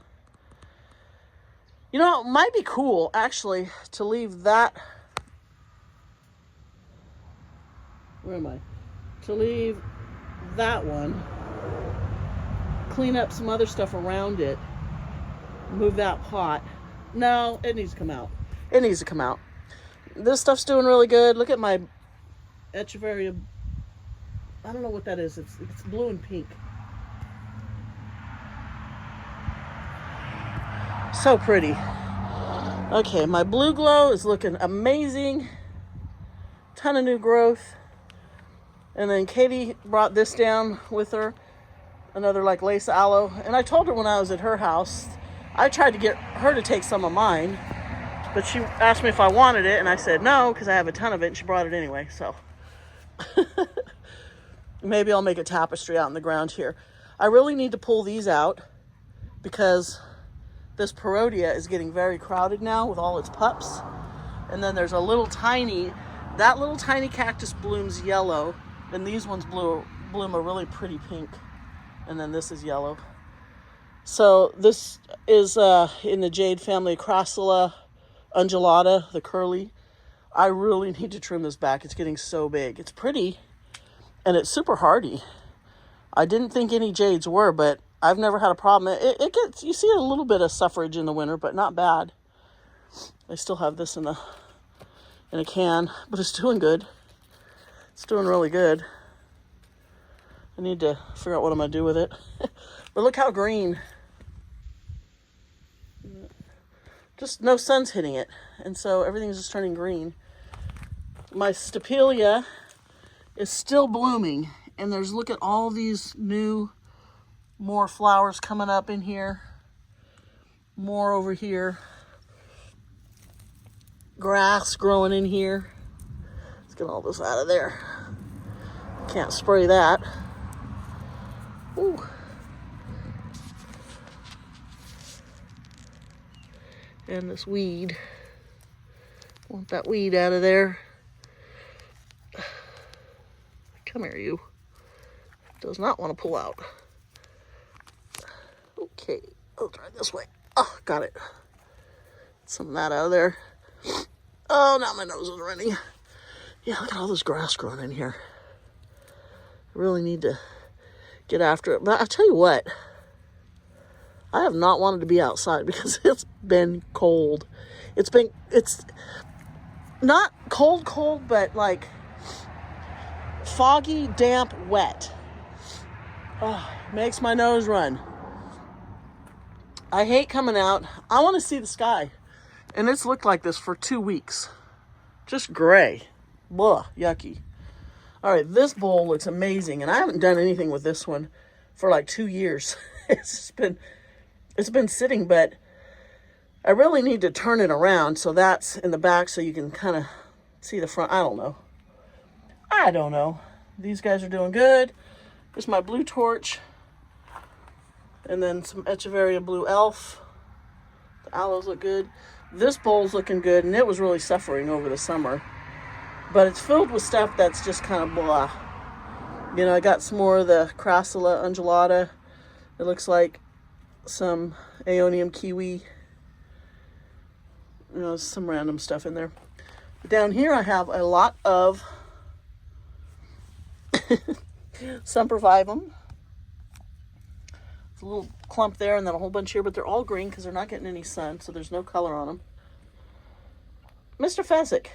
You know, it might be cool, actually, to leave that... Where am I? To leave that one. Clean up some other stuff around it. Move that pot. No, it needs to come out. It needs to come out. This stuff's doing really good. Look at my Echeveria. I don't know what that is. It's blue and pink. So pretty. Okay, my blue glow is looking amazing. Ton of new growth. And then Katie brought this down with her. Another like lace aloe. And I told her when I was at her house, I tried to get her to take some of mine. But she asked me if I wanted it, and I said no, because I have a ton of it, and she brought it anyway, so. Maybe I'll make a tapestry out in the ground here. I really need to pull these out, because this Perodia is getting very crowded now with all its pups. And then there's a little tiny, that little tiny cactus blooms yellow, and these ones bloom a really pretty pink. And then this is yellow. So this is in the jade family, Crassula undulata, the curly. I really need to trim this back. It's getting so big. It's pretty, and it's super hardy. I didn't think any jades were, but I've never had a problem. It gets, you see a little bit of suffrage in the winter, but not bad. I still have this in a can, but it's doing good. It's doing really good. I need to figure out what I'm going to do with it. But look how green. Just no sun's hitting it, and so everything's just turning green. My Stapelia is still blooming, and there's, look at all these new, more flowers coming up in here. More over here. Grass growing in here. Let's get all this out of there. Can't spray that. Ooh. And this weed. Want that weed out of there. Come here, you. Does not want to pull out. Okay, I'll try this way. Oh, got it. Some of that out of there. Oh, now my nose is running. Yeah, look at all this grass growing in here. I really need to get after it. But I'll tell you what. I have not wanted to be outside because it's been cold. It's not cold, but like foggy, damp, wet. Oh, makes my nose run. I hate coming out. I want to see the sky. And it's looked like this for 2 weeks. Just gray. Blah, yucky. All right, this bowl looks amazing. And I haven't done anything with this one for like 2 years. It's been sitting, but I really need to turn it around so that's in the back so you can kind of see the front. I don't know. These guys are doing good. Here's my blue torch. And then some Echeveria blue elf. The aloes look good. This bowl's looking good, and it was really suffering over the summer. But it's filled with stuff that's just kind of blah. You know, I got some more of the Crassula undulata. It looks like some Aeonium kiwi. You know, some random stuff in there. But down here I have a lot of Sempervivum. There's a little clump there and then a whole bunch here, but they're all green because they're not getting any sun, so there's no color on them. Mr. Fezzik,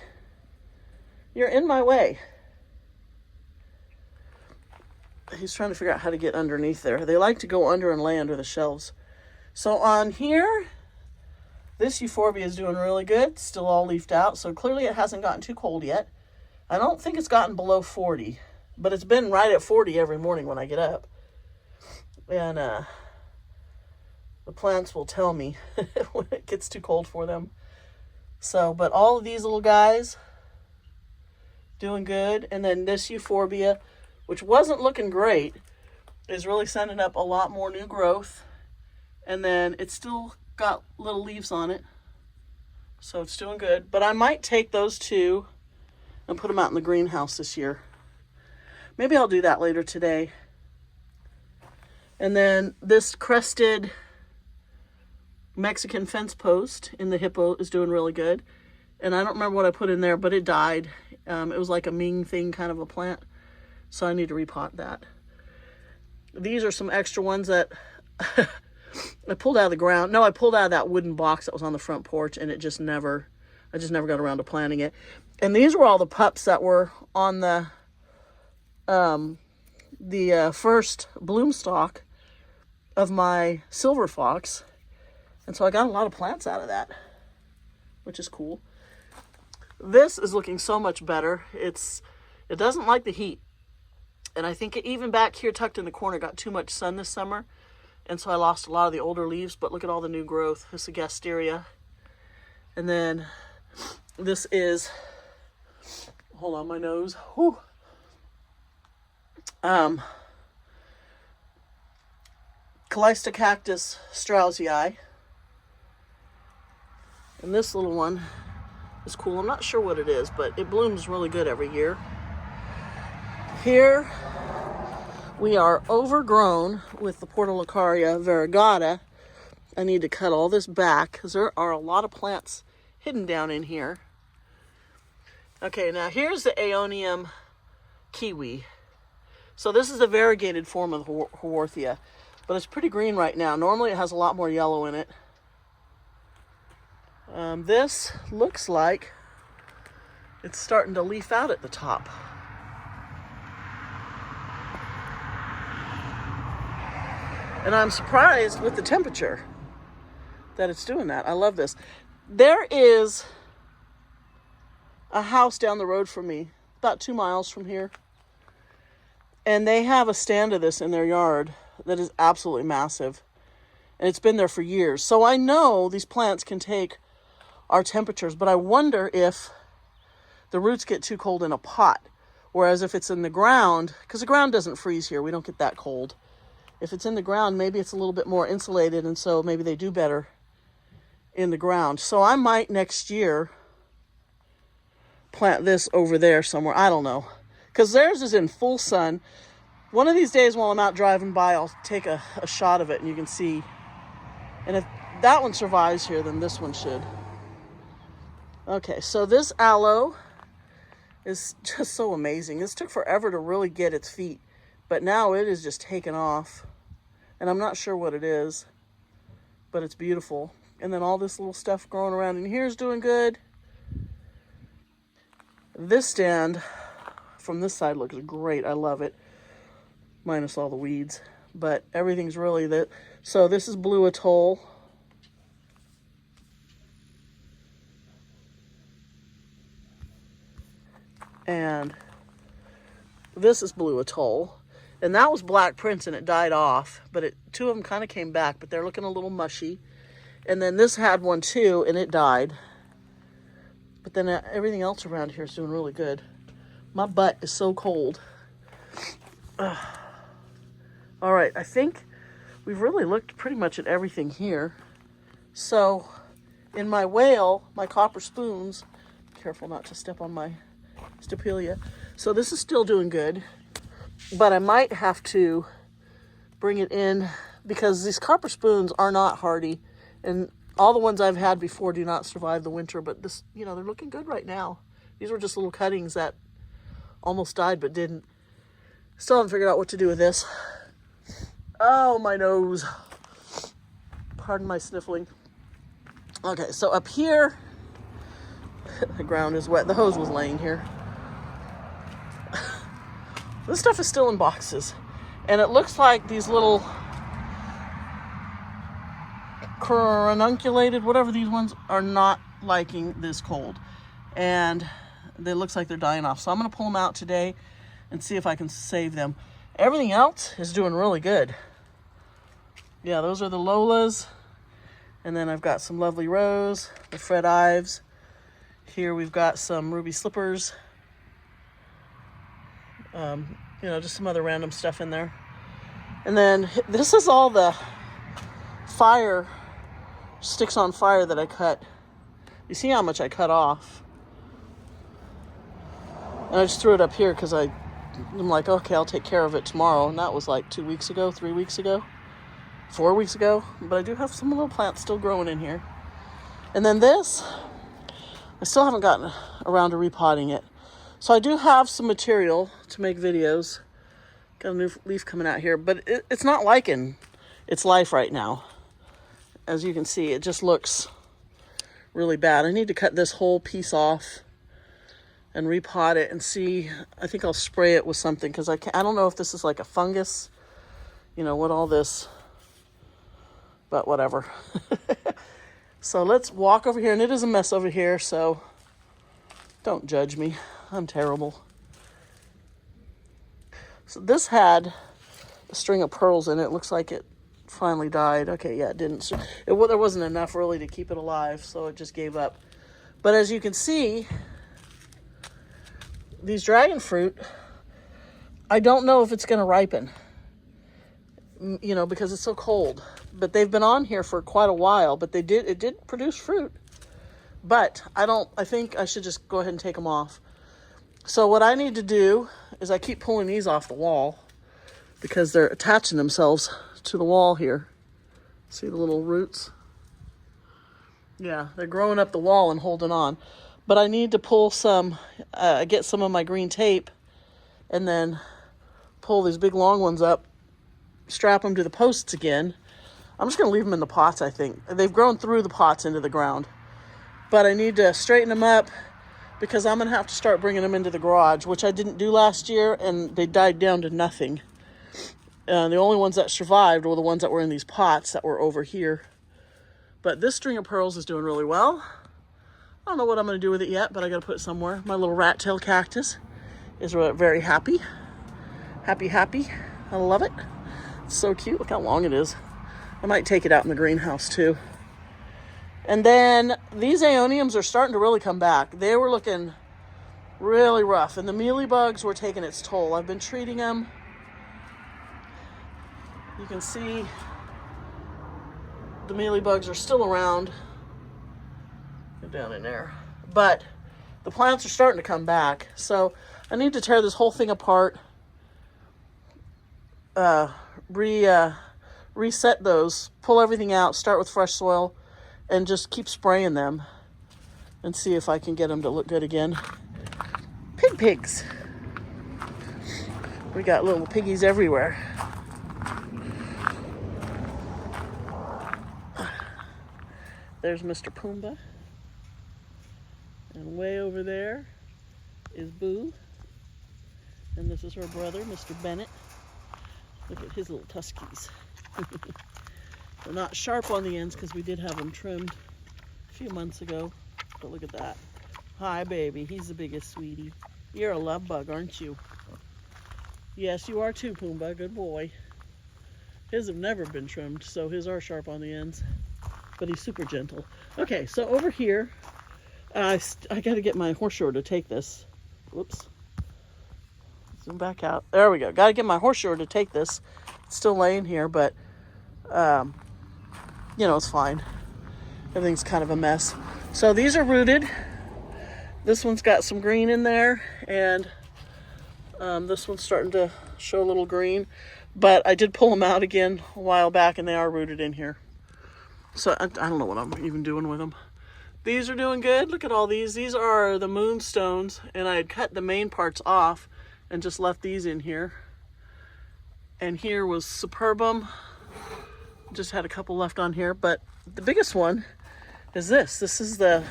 you're in my way. He's trying to figure out how to get underneath there. They like to go under and lay under the shelves. So on here, this euphorbia is doing really good. Still all leafed out. So clearly it hasn't gotten too cold yet. I don't think it's gotten below 40. But it's been right at 40 every morning when I get up. And the plants will tell me when it gets too cold for them. So, but all of these little guys doing good. And then this euphorbia, which wasn't looking great, is really sending up a lot more new growth. And then it's still got little leaves on it. So it's doing good. But I might take those two and put them out in the greenhouse this year. Maybe I'll do that later today. And then this crested Mexican fence post in the hippo is doing really good. And I don't remember what I put in there, but it died. It was like a Ming thing kind of a plant. So I need to repot that. These are some extra ones that I pulled out of the ground. No, I pulled out of that wooden box that was on the front porch, and I just never got around to planting it. And these were all the pups that were on the first bloom stalk of my silver fox. And so I got a lot of plants out of that, which is cool. This is looking so much better. It doesn't like the heat. And I think even back here tucked in the corner got too much sun this summer. And so I lost a lot of the older leaves, but look at all the new growth. This is Gasteria. And then this is, hold on, my nose. Whew. Calistocactus straussii. And this little one is cool. I'm not sure what it is, but it blooms really good every year. Here we are overgrown with the Portulacaria variegata. I need to cut all this back because there are a lot of plants hidden down in here. Okay, now here's the Aeonium kiwi. So this is the variegated form of the Haworthia, but it's pretty green right now. Normally it has a lot more yellow in it. This looks like it's starting to leaf out at the top. And I'm surprised with the temperature that it's doing that. I love this. There is a house down the road from me, about 2 miles from here. And they have a stand of this in their yard that is absolutely massive. And it's been there for years. So I know these plants can take our temperatures, but I wonder if the roots get too cold in a pot. Whereas if it's in the ground, because the ground doesn't freeze here, we don't get that cold. If it's in the ground, maybe it's a little bit more insulated, and so maybe they do better in the ground. So I might next year plant this over there somewhere. I don't know. Because theirs is in full sun. One of these days while I'm out driving by, I'll take a shot of it and you can see. And if that one survives here, then this one should. Okay, so this aloe is just so amazing. This took forever to really get its feet, but now it is just taken off. And I'm not sure what it is, but it's beautiful. And then all this little stuff growing around in here is doing good. This stand from this side looks great. I love it, minus all the weeds, but everything's really that. So this is Blue Atoll. And this is Blue Atoll. And that was Black Prince, and it died off, but two of them kind of came back, but they're looking a little mushy. And then this had one too, and it died. But then everything else around here is doing really good. My butt is so cold. All right, I think we've really looked pretty much at everything here. So in my whale, my copper spoons, careful not to step on my Stapelia. So this is still doing good, but I might have to bring it in because these copper spoons are not hardy, and all the ones I've had before do not survive the winter, but this, you know, they're looking good right now. These were just little cuttings that almost died but didn't. Still haven't figured out what to do with this. Oh, my nose. Pardon my sniffling. Okay, so up here, the ground is wet. The hose was laying here. This stuff is still in boxes. And it looks like these little ranunculated, whatever these ones, are not liking this cold. And it looks like they're dying off. So I'm going to pull them out today and see if I can save them. Everything else is doing really good. Yeah, those are the Lolas. And then I've got some lovely rose, the Fred Ives. Here we've got some ruby slippers. You know, just some other random stuff in there. And then this is all the fire, sticks on fire that I cut. You see how much I cut off? And I just threw it up here because I'm like, okay, I'll take care of it tomorrow. And that was like 2 weeks ago, 3 weeks ago, 4 weeks ago. But I do have some little plants still growing in here. And then this, I still haven't gotten around to repotting it. So I do have some material to make videos. Got a new leaf coming out here, but it's not liking its life right now. As you can see, it just looks really bad. I need to cut this whole piece off and repot it and see. I think I'll spray it with something because I don't know if this is like a fungus, you know, what all this, but whatever. So let's walk over here, and it is a mess over here, so don't judge me. I'm terrible. So this had a string of pearls in it. It looks like it finally died. Okay, yeah, it didn't. There wasn't enough really to keep it alive, so it just gave up. But as you can see, these dragon fruit, I don't know if it's going to ripen, you know, because it's so cold. But they've been on here for quite a while, but it did produce fruit. But I think I should just go ahead and take them off. So what I need to do is I keep pulling these off the wall because they're attaching themselves to the wall here. See the little roots? Yeah, they're growing up the wall and holding on. But I need to pull some, get some of my green tape and then pull these big long ones up, strap them to the posts again. I'm just going to leave them in the pots, I think. They've grown through the pots into the ground. But I need to straighten them up because I'm going to have to start bringing them into the garage, which I didn't do last year, and they died down to nothing. The only ones that survived were the ones that were in these pots that were over here. But this string of pearls is doing really well. I don't know what I'm going to do with it yet, but I got to put it somewhere. My little rat tail cactus is very happy. Happy. I love it. It's so cute. Look how long it is. I might take it out in the greenhouse too. And then these aeoniums are starting to really come back. They were looking really rough, and the mealybugs were taking its toll. I've been treating them. You can see the mealybugs are still around. Go down in there. But the plants are starting to come back. So I need to tear this whole thing apart, reset those, pull everything out, start with fresh soil, and just keep spraying them and see if I can get them to look good again. Pigs. We got little piggies everywhere. There's Mr. Pumbaa. And way over there is Boo. And this is her brother, Mr. Bennett. Look at his little tuskies. They're not sharp on the ends because we did have them trimmed a few months ago. But look at that. Hi, baby. He's the biggest sweetie. You're a love bug, aren't you? Yes, you are too, Pumbaa. Good boy. His have never been trimmed, so his are sharp on the ends. But he's super gentle. Okay, so over here, I got to get my horseshoe to take this. Whoops. Zoom back out. There we go. Got to get my horseshoe to take this. It's still laying here, but you know, it's fine. Everything's kind of a mess. So these are rooted. This one's got some green in there, and this one's starting to show a little green. But I did pull them out again a while back, and they are rooted in here. So I don't know what I'm even doing with them. These are doing good. Look at all these. These are the moonstones, and I had cut the main parts off and just left these in here. And here was Superbum. Just had a couple left on here, but the biggest one is this. This is the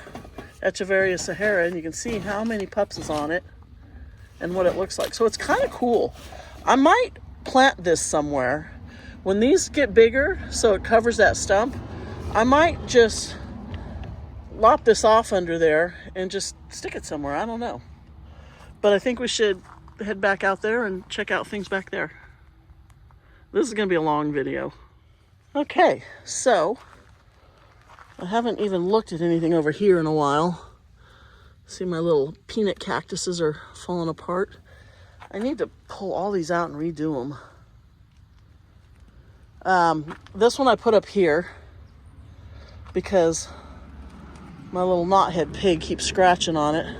Echeveria Sahara, and you can see how many pups is on it and what it looks like. So it's kind of cool. I might plant this somewhere. When these get bigger, so it covers that stump, I might just lop this off under there and just stick it somewhere. I don't know. But I think we should head back out there and check out things back there. This is going to be a long video. Okay, so I haven't even looked at anything over here in a while. See, my little peanut cactuses are falling apart. I need to pull all these out and redo them. This one I put up here because My little knothead pig keeps scratching on it.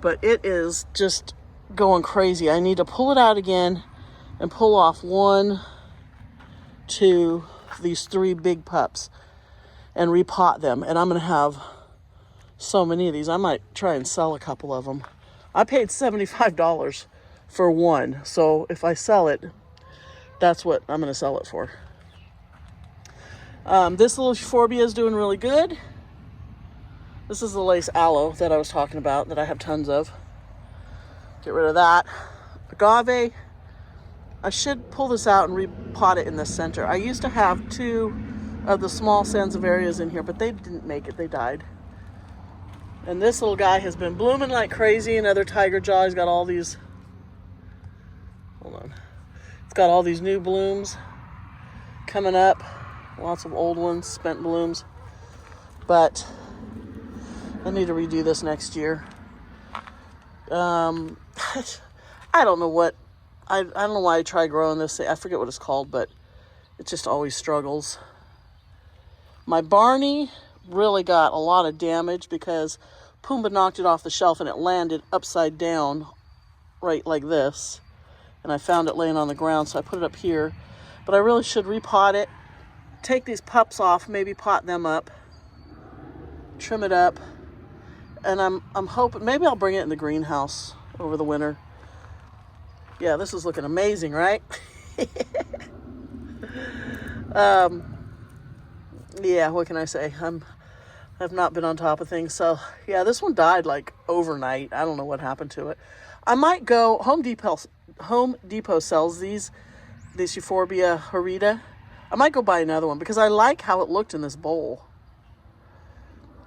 But it is just going crazy. I need to pull it out again and pull off 1, 2, these 3 big pups and repot them. And I'm going to have so many of these. I might try and sell a couple of them. I paid $75 for one. So if I sell it, that's what I'm going to sell it for. This little euphorbia is doing really good. This is the lace aloe that I was talking about that I have tons of. Get rid of that. Agave, I should pull this out and repot it in the center. I used to have 2 of the small sansevieras in here, but they didn't make it. They died. And this little guy has been blooming like crazy. Another tiger jaw. He's got all these, hold on. It's got all these new blooms coming up. Lots of old ones, spent blooms. But I need to redo this next year. I don't know what, I don't know why I try growing this. I forget what it's called, but it just always struggles. My Barney really got a lot of damage because Pumbaa knocked it off the shelf and it landed upside down right like this. And I found it laying on the ground, so I put it up here. But I really should repot it, take these pups off, maybe pot them up, trim it up. And I'm hoping, maybe I'll bring it in the greenhouse over the winter. Yeah, this is looking amazing, right? Yeah, what can I say? I've not been on top of things. So yeah, this one died like overnight. I don't know what happened to it. I might go, Home Depot sells these Euphorbia horrida. I might go buy another one because I like how it looked in this bowl.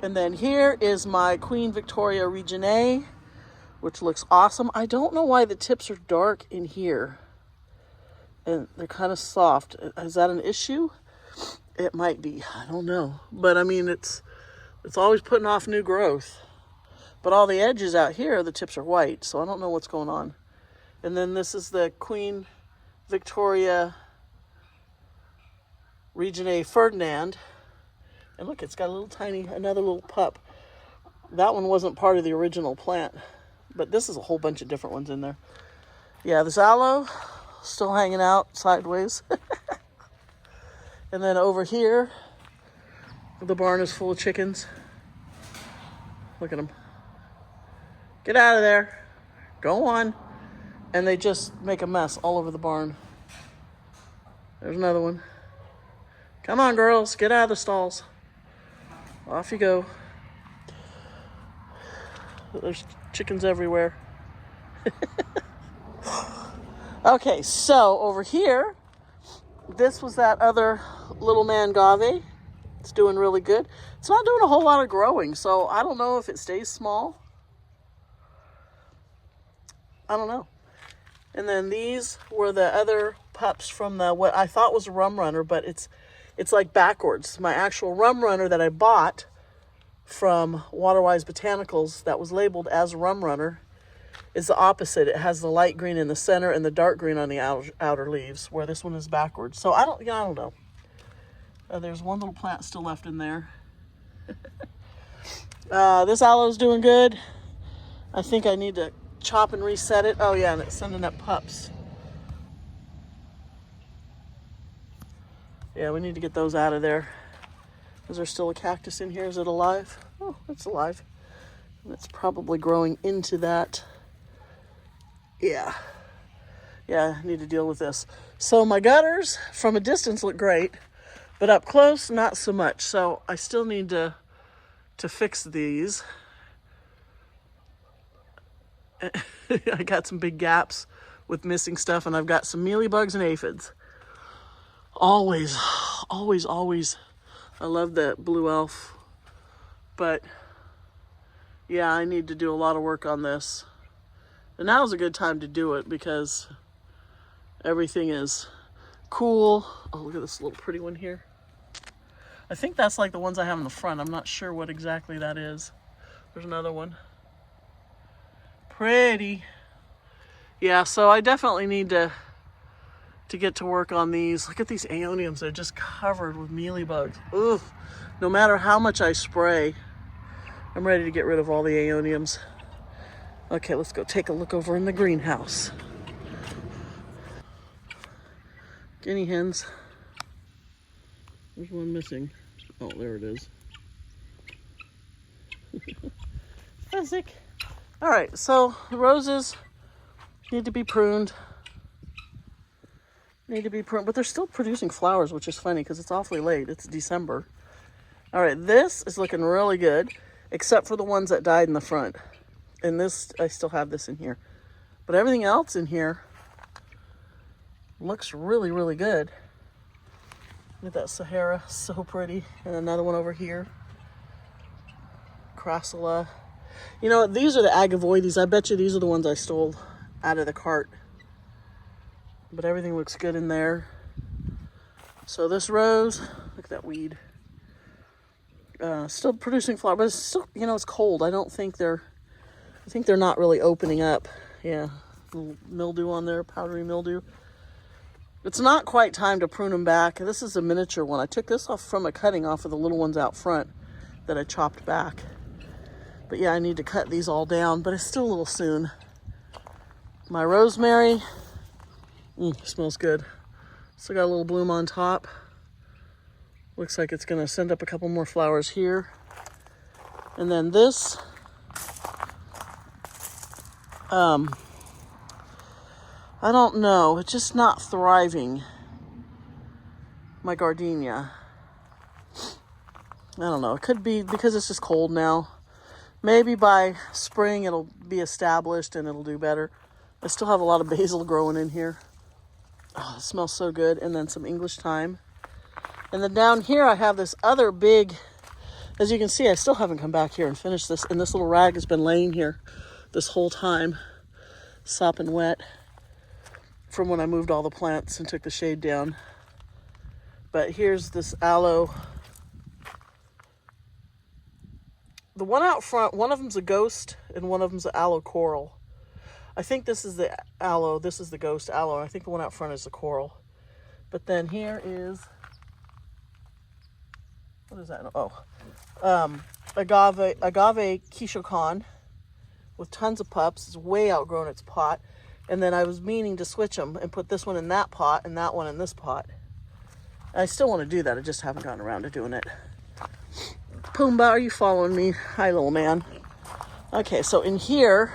And then here is my Queen Victoria Reginae, which looks awesome. I don't know why the tips are dark in here. And they're kind of soft. Is that an issue? It might be. I don't know. But I mean, it's always putting off new growth. But all the edges out here, the tips are white. So I don't know what's going on. And then this is the Queen Victoria Reginae Ferdinand. And look, it's got a little tiny, another little pup. That one wasn't part of the original plant, but this is a whole bunch of different ones in there. Yeah, this aloe, still hanging out sideways. And then over here, the barn is full of chickens. Look at them. Get out of there. Go on. And they just make a mess all over the barn. There's another one. Come on, girls, get out of the stalls. Off you go. There's chickens everywhere. Okay, so over here, this was that other little mangave. It's doing really good. It's not doing a whole lot of growing, so I don't know if it stays small. I don't know. And then these were the other pups from the what I thought was a rum runner, but it's like backwards. My actual rum runner that I bought from Waterwise Botanicals that was labeled as rum runner is the opposite. It has the light green in the center and the dark green on the outer leaves, where this one is backwards. So I don't know. There's one little plant still left in there. This aloe's doing good. I think I need to chop and reset it. Oh yeah, and it's sending up pups. Yeah, we need to get those out of there. Is there still a cactus in here? Is it alive? Oh, it's alive. And it's probably growing into that. Yeah. Yeah, I need to deal with this. So my gutters from a distance look great, but up close, not so much. So I still need to fix these. I got some big gaps with missing stuff, and I've got some mealybugs and aphids. Always. I love that blue elf. But yeah, I need to do a lot of work on this. And now's a good time to do it because everything is cool. Oh, look at this little pretty one here. I think that's like the ones I have in the front. I'm not sure what exactly that is. There's another one. Pretty. Yeah, so I definitely need to get to work on these. Look at these aeoniums. They're just covered with mealybugs. Ugh. No matter how much I spray, I'm ready to get rid of all the aeoniums. Okay, let's go take a look over in the greenhouse. Guinea hens. There's one missing. Oh, there it is. Fezzik. All right, so the roses need to be pruned. But they're still producing flowers, which is funny because it's awfully late. It's December. All right, this is looking really good, except for the ones that died in the front. And this, I still have this in here. But everything else in here looks really, really good. Look at that Sahara, so pretty. And another one over here. Crassula. You know, these are the Agavoides. I bet you these are the ones I stole out of the cart. But everything looks good in there. So this rose, look at that weed. Still producing flower, but it's still, you know, it's cold. I think they're not really opening up. Yeah, little mildew on there, powdery mildew. It's not quite time to prune them back. This is a miniature one. I took this off from a cutting off of the little ones out front that I chopped back. But yeah, I need to cut these all down, but it's still a little soon. My rosemary, smells good. Still got a little bloom on top. Looks like it's gonna send up a couple more flowers here. And then this, I don't know, it's just not thriving. My gardenia. I don't know, it could be because it's just cold now. Maybe by spring it'll be established and it'll do better. I still have a lot of basil growing in here. Oh, it smells so good. And then some English thyme. And then down here I have this other big, as you can see, I still haven't come back here and finished this. And this little rag has been laying here this whole time, sopping wet from when I moved all the plants and took the shade down. But here's this aloe. The one out front, one of them's a ghost and one of them's an aloe coral. I think this is the aloe, this is the ghost aloe. I think the one out front is the coral. But then here is, what is that? Oh, agave Kishokan with tons of pups. It's way outgrown its pot. And then I was meaning to switch them and put this one in that pot and that one in this pot. I still want to do that. I just haven't gotten around to doing it. Pumbaa, are you following me? Hi, little man. Okay, so in here,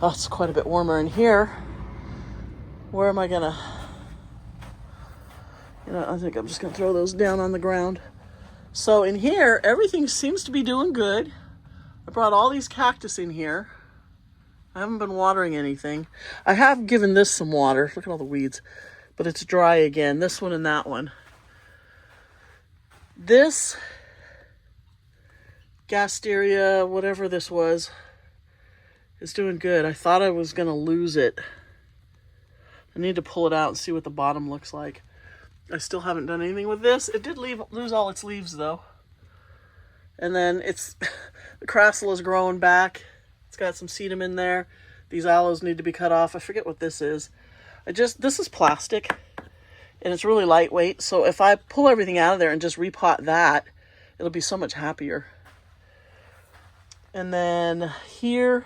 oh, it's quite a bit warmer in here. Where am I gonna, I think I'm just gonna throw those down on the ground. So in here, everything seems to be doing good. I brought all these cactus in here. I haven't been watering anything. I have given this some water. Look at all the weeds. But it's dry again. This one and that one. This Gasteria, whatever this was, is doing good. I thought I was going to lose it. I need to pull it out and see what the bottom looks like. I still haven't done anything with this. It did lose all its leaves, though. And then the crassula is growing back. It's got some sedum in there. These aloes need to be cut off. I forget what this is. This is plastic, and it's really lightweight. So if I pull everything out of there and just repot that, it'll be so much happier. And then here,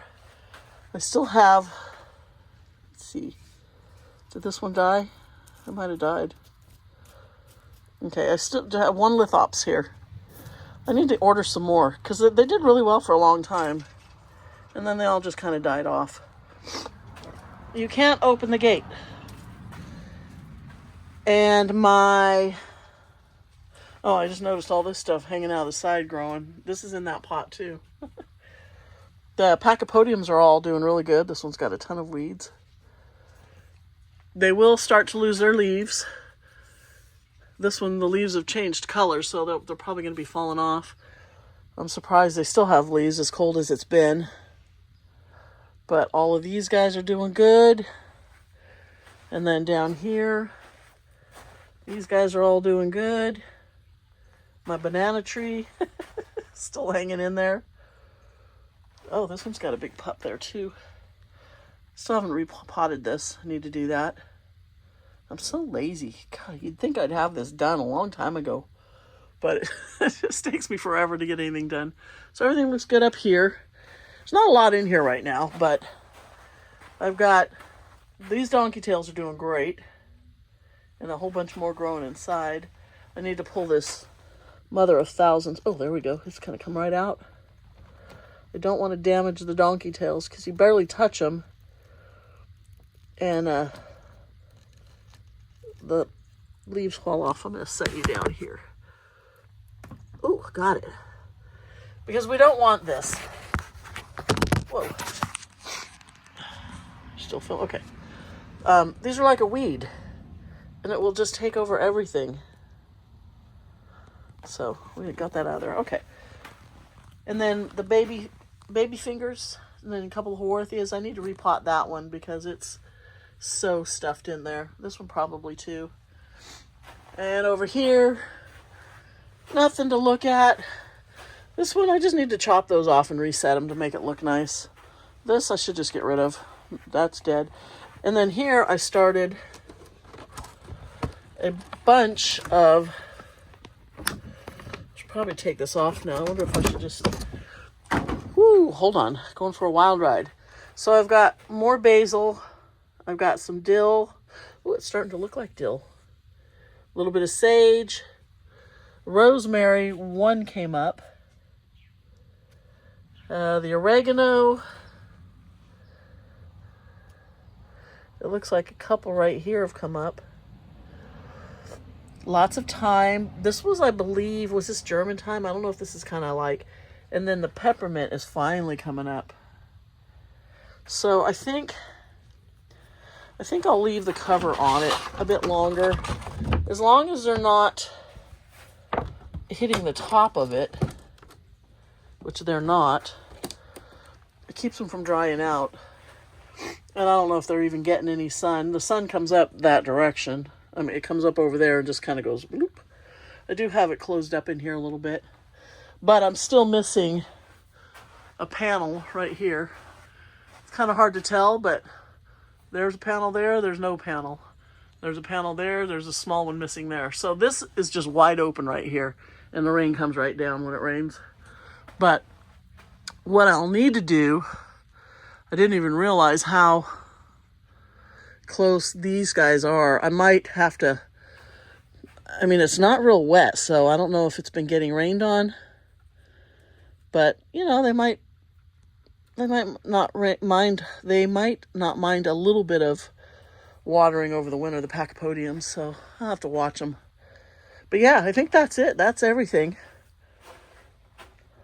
I still have, let's see, did this one die? It might have died. Okay, I still have one lithops here. I need to order some more, because they did really well for a long time. And then they all just kind of died off. You can't open the gate. And I just noticed all this stuff hanging out of the side growing. This is in that pot too. The Pachypodiums are all doing really good. This one's got a ton of weeds. They will start to lose their leaves. This one, the leaves have changed color, so they're probably going to be falling off. I'm surprised they still have leaves as cold as it's been. But all of these guys are doing good. And then down here, these guys are all doing good. My banana tree still hanging in there. Oh, this one's got a big pup there too. Still haven't repotted this. I need to do that. I'm so lazy. God, you'd think I'd have this done a long time ago. but it just takes me forever to get anything done. So everything looks good up here. There's not a lot in here right now, but I've got, these donkey tails are doing great, and a whole bunch more growing inside. I need to pull this mother of thousands. Oh, there we go. It's going to come right out. I don't want to damage the donkey tails because you barely touch them. And the leaves fall off. I'm going to set you down here. Oh, got it. Because we don't want this. Whoa. Still feel okay. These are like a weed, and it will just take over everything. So we got that out of there. Okay. And then the baby fingers, and then a couple of Haworthias. I need to repot that one because it's so stuffed in there. This one probably too. And over here, nothing to look at. This one, I just need to chop those off and reset them to make it look nice. This I should just get rid of. That's dead. And then here I started a bunch of, I should probably take this off now. I wonder if I should just, hold on, going for a wild ride. So I've got more basil. I've got some dill. Oh, it's starting to look like dill. A little bit of sage. Rosemary, one came up. The oregano. It looks like a couple right here have come up. Lots of thyme. This was, I believe, was this German thyme? I don't know if this is kind of like. And then the peppermint is finally coming up. So I think I'll leave the cover on it a bit longer. As long as they're not hitting the top of it, which they're not, it keeps them from drying out. And I don't know if they're even getting any sun. The sun comes up that direction. I mean, it comes up over there and just kind of goes bloop. I do have it closed up in here a little bit. But I'm still missing a panel right here. It's kind of hard to tell, but there's a panel there. There's no panel. There's a panel there. There's a small one missing there. So this is just wide open right here. And the rain comes right down when it rains. But what I'll need to do, I didn't even realize how close these guys are. I might have to, I mean, it's not real wet, so I don't know if it's been getting rained on. But, you know, they might not mind a little bit of watering over the winter, the Pachypodiums, so I'll have to watch them. But yeah, I think that's it. That's everything.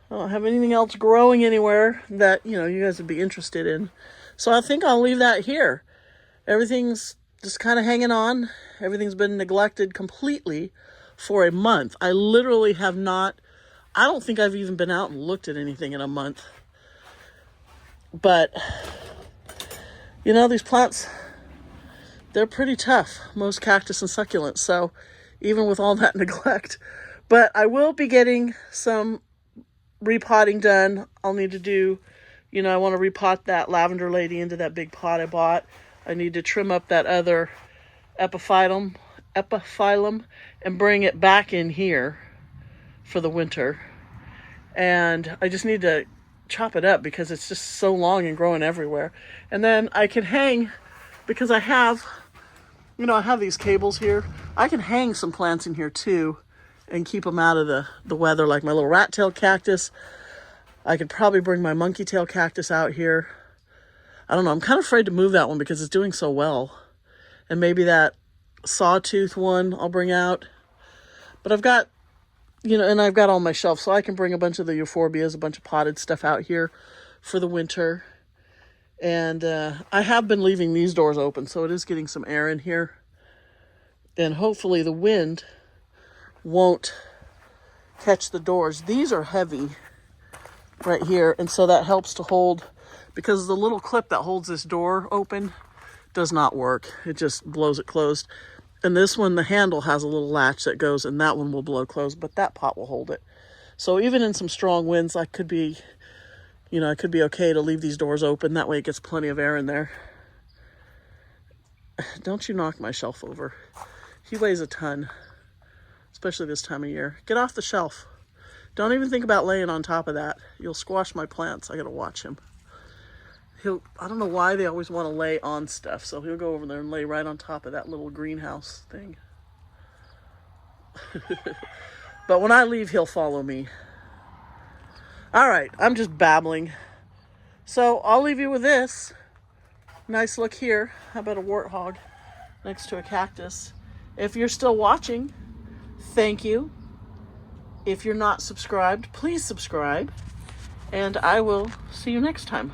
I don't have anything else growing anywhere that, you know, you guys would be interested in. So I think I'll leave that here. Everything's just kind of hanging on. Everything's been neglected completely for a month. I literally have not, I don't think I've even been out and looked at anything in a month. But, you know, these plants, they're pretty tough. Most cactus and succulents. So even with all that neglect. But I will be getting some repotting done. I'll need to do, you know, I want to repot that lavender lady into that big pot I bought. I need to trim up that other epiphyllum and bring it back in here for the winter. And I just need to chop it up because it's just so long and growing everywhere. And then I can hang, because I have, you know, I have these cables here. I can hang some plants in here too and keep them out of the weather, like my little rat tail cactus. I could probably bring my monkey tail cactus out here. I don't know. I'm kind of afraid to move that one because it's doing so well. And maybe that sawtooth one I'll bring out. But I've got, you know, and I've got all my shelves, so I can bring a bunch of the euphorbias, a bunch of potted stuff out here for the winter. And I have been leaving these doors open, so it is getting some air in here. And hopefully the wind won't catch the doors. These are heavy right here, and so that helps to hold, because the little clip that holds this door open does not work. It just blows it closed. And this one, the handle has a little latch that goes, and that one will blow closed, but that pot will hold it. So even in some strong winds, I could be, you know, it could be okay to leave these doors open. That way it gets plenty of air in there. Don't you knock my shelf over. He weighs a ton. especially this time of year. Get off the shelf. Don't even think about laying on top of that. You'll squash my plants. I gotta watch him. I don't know why they always want to lay on stuff, so he'll go over there and lay right on top of that little greenhouse thing. But when I leave, he'll follow me. All right, I'm just babbling. So I'll leave you with this. Nice look here. How about a warthog next to a cactus? If you're still watching, thank you. If you're not subscribed, please subscribe. And I will see you next time.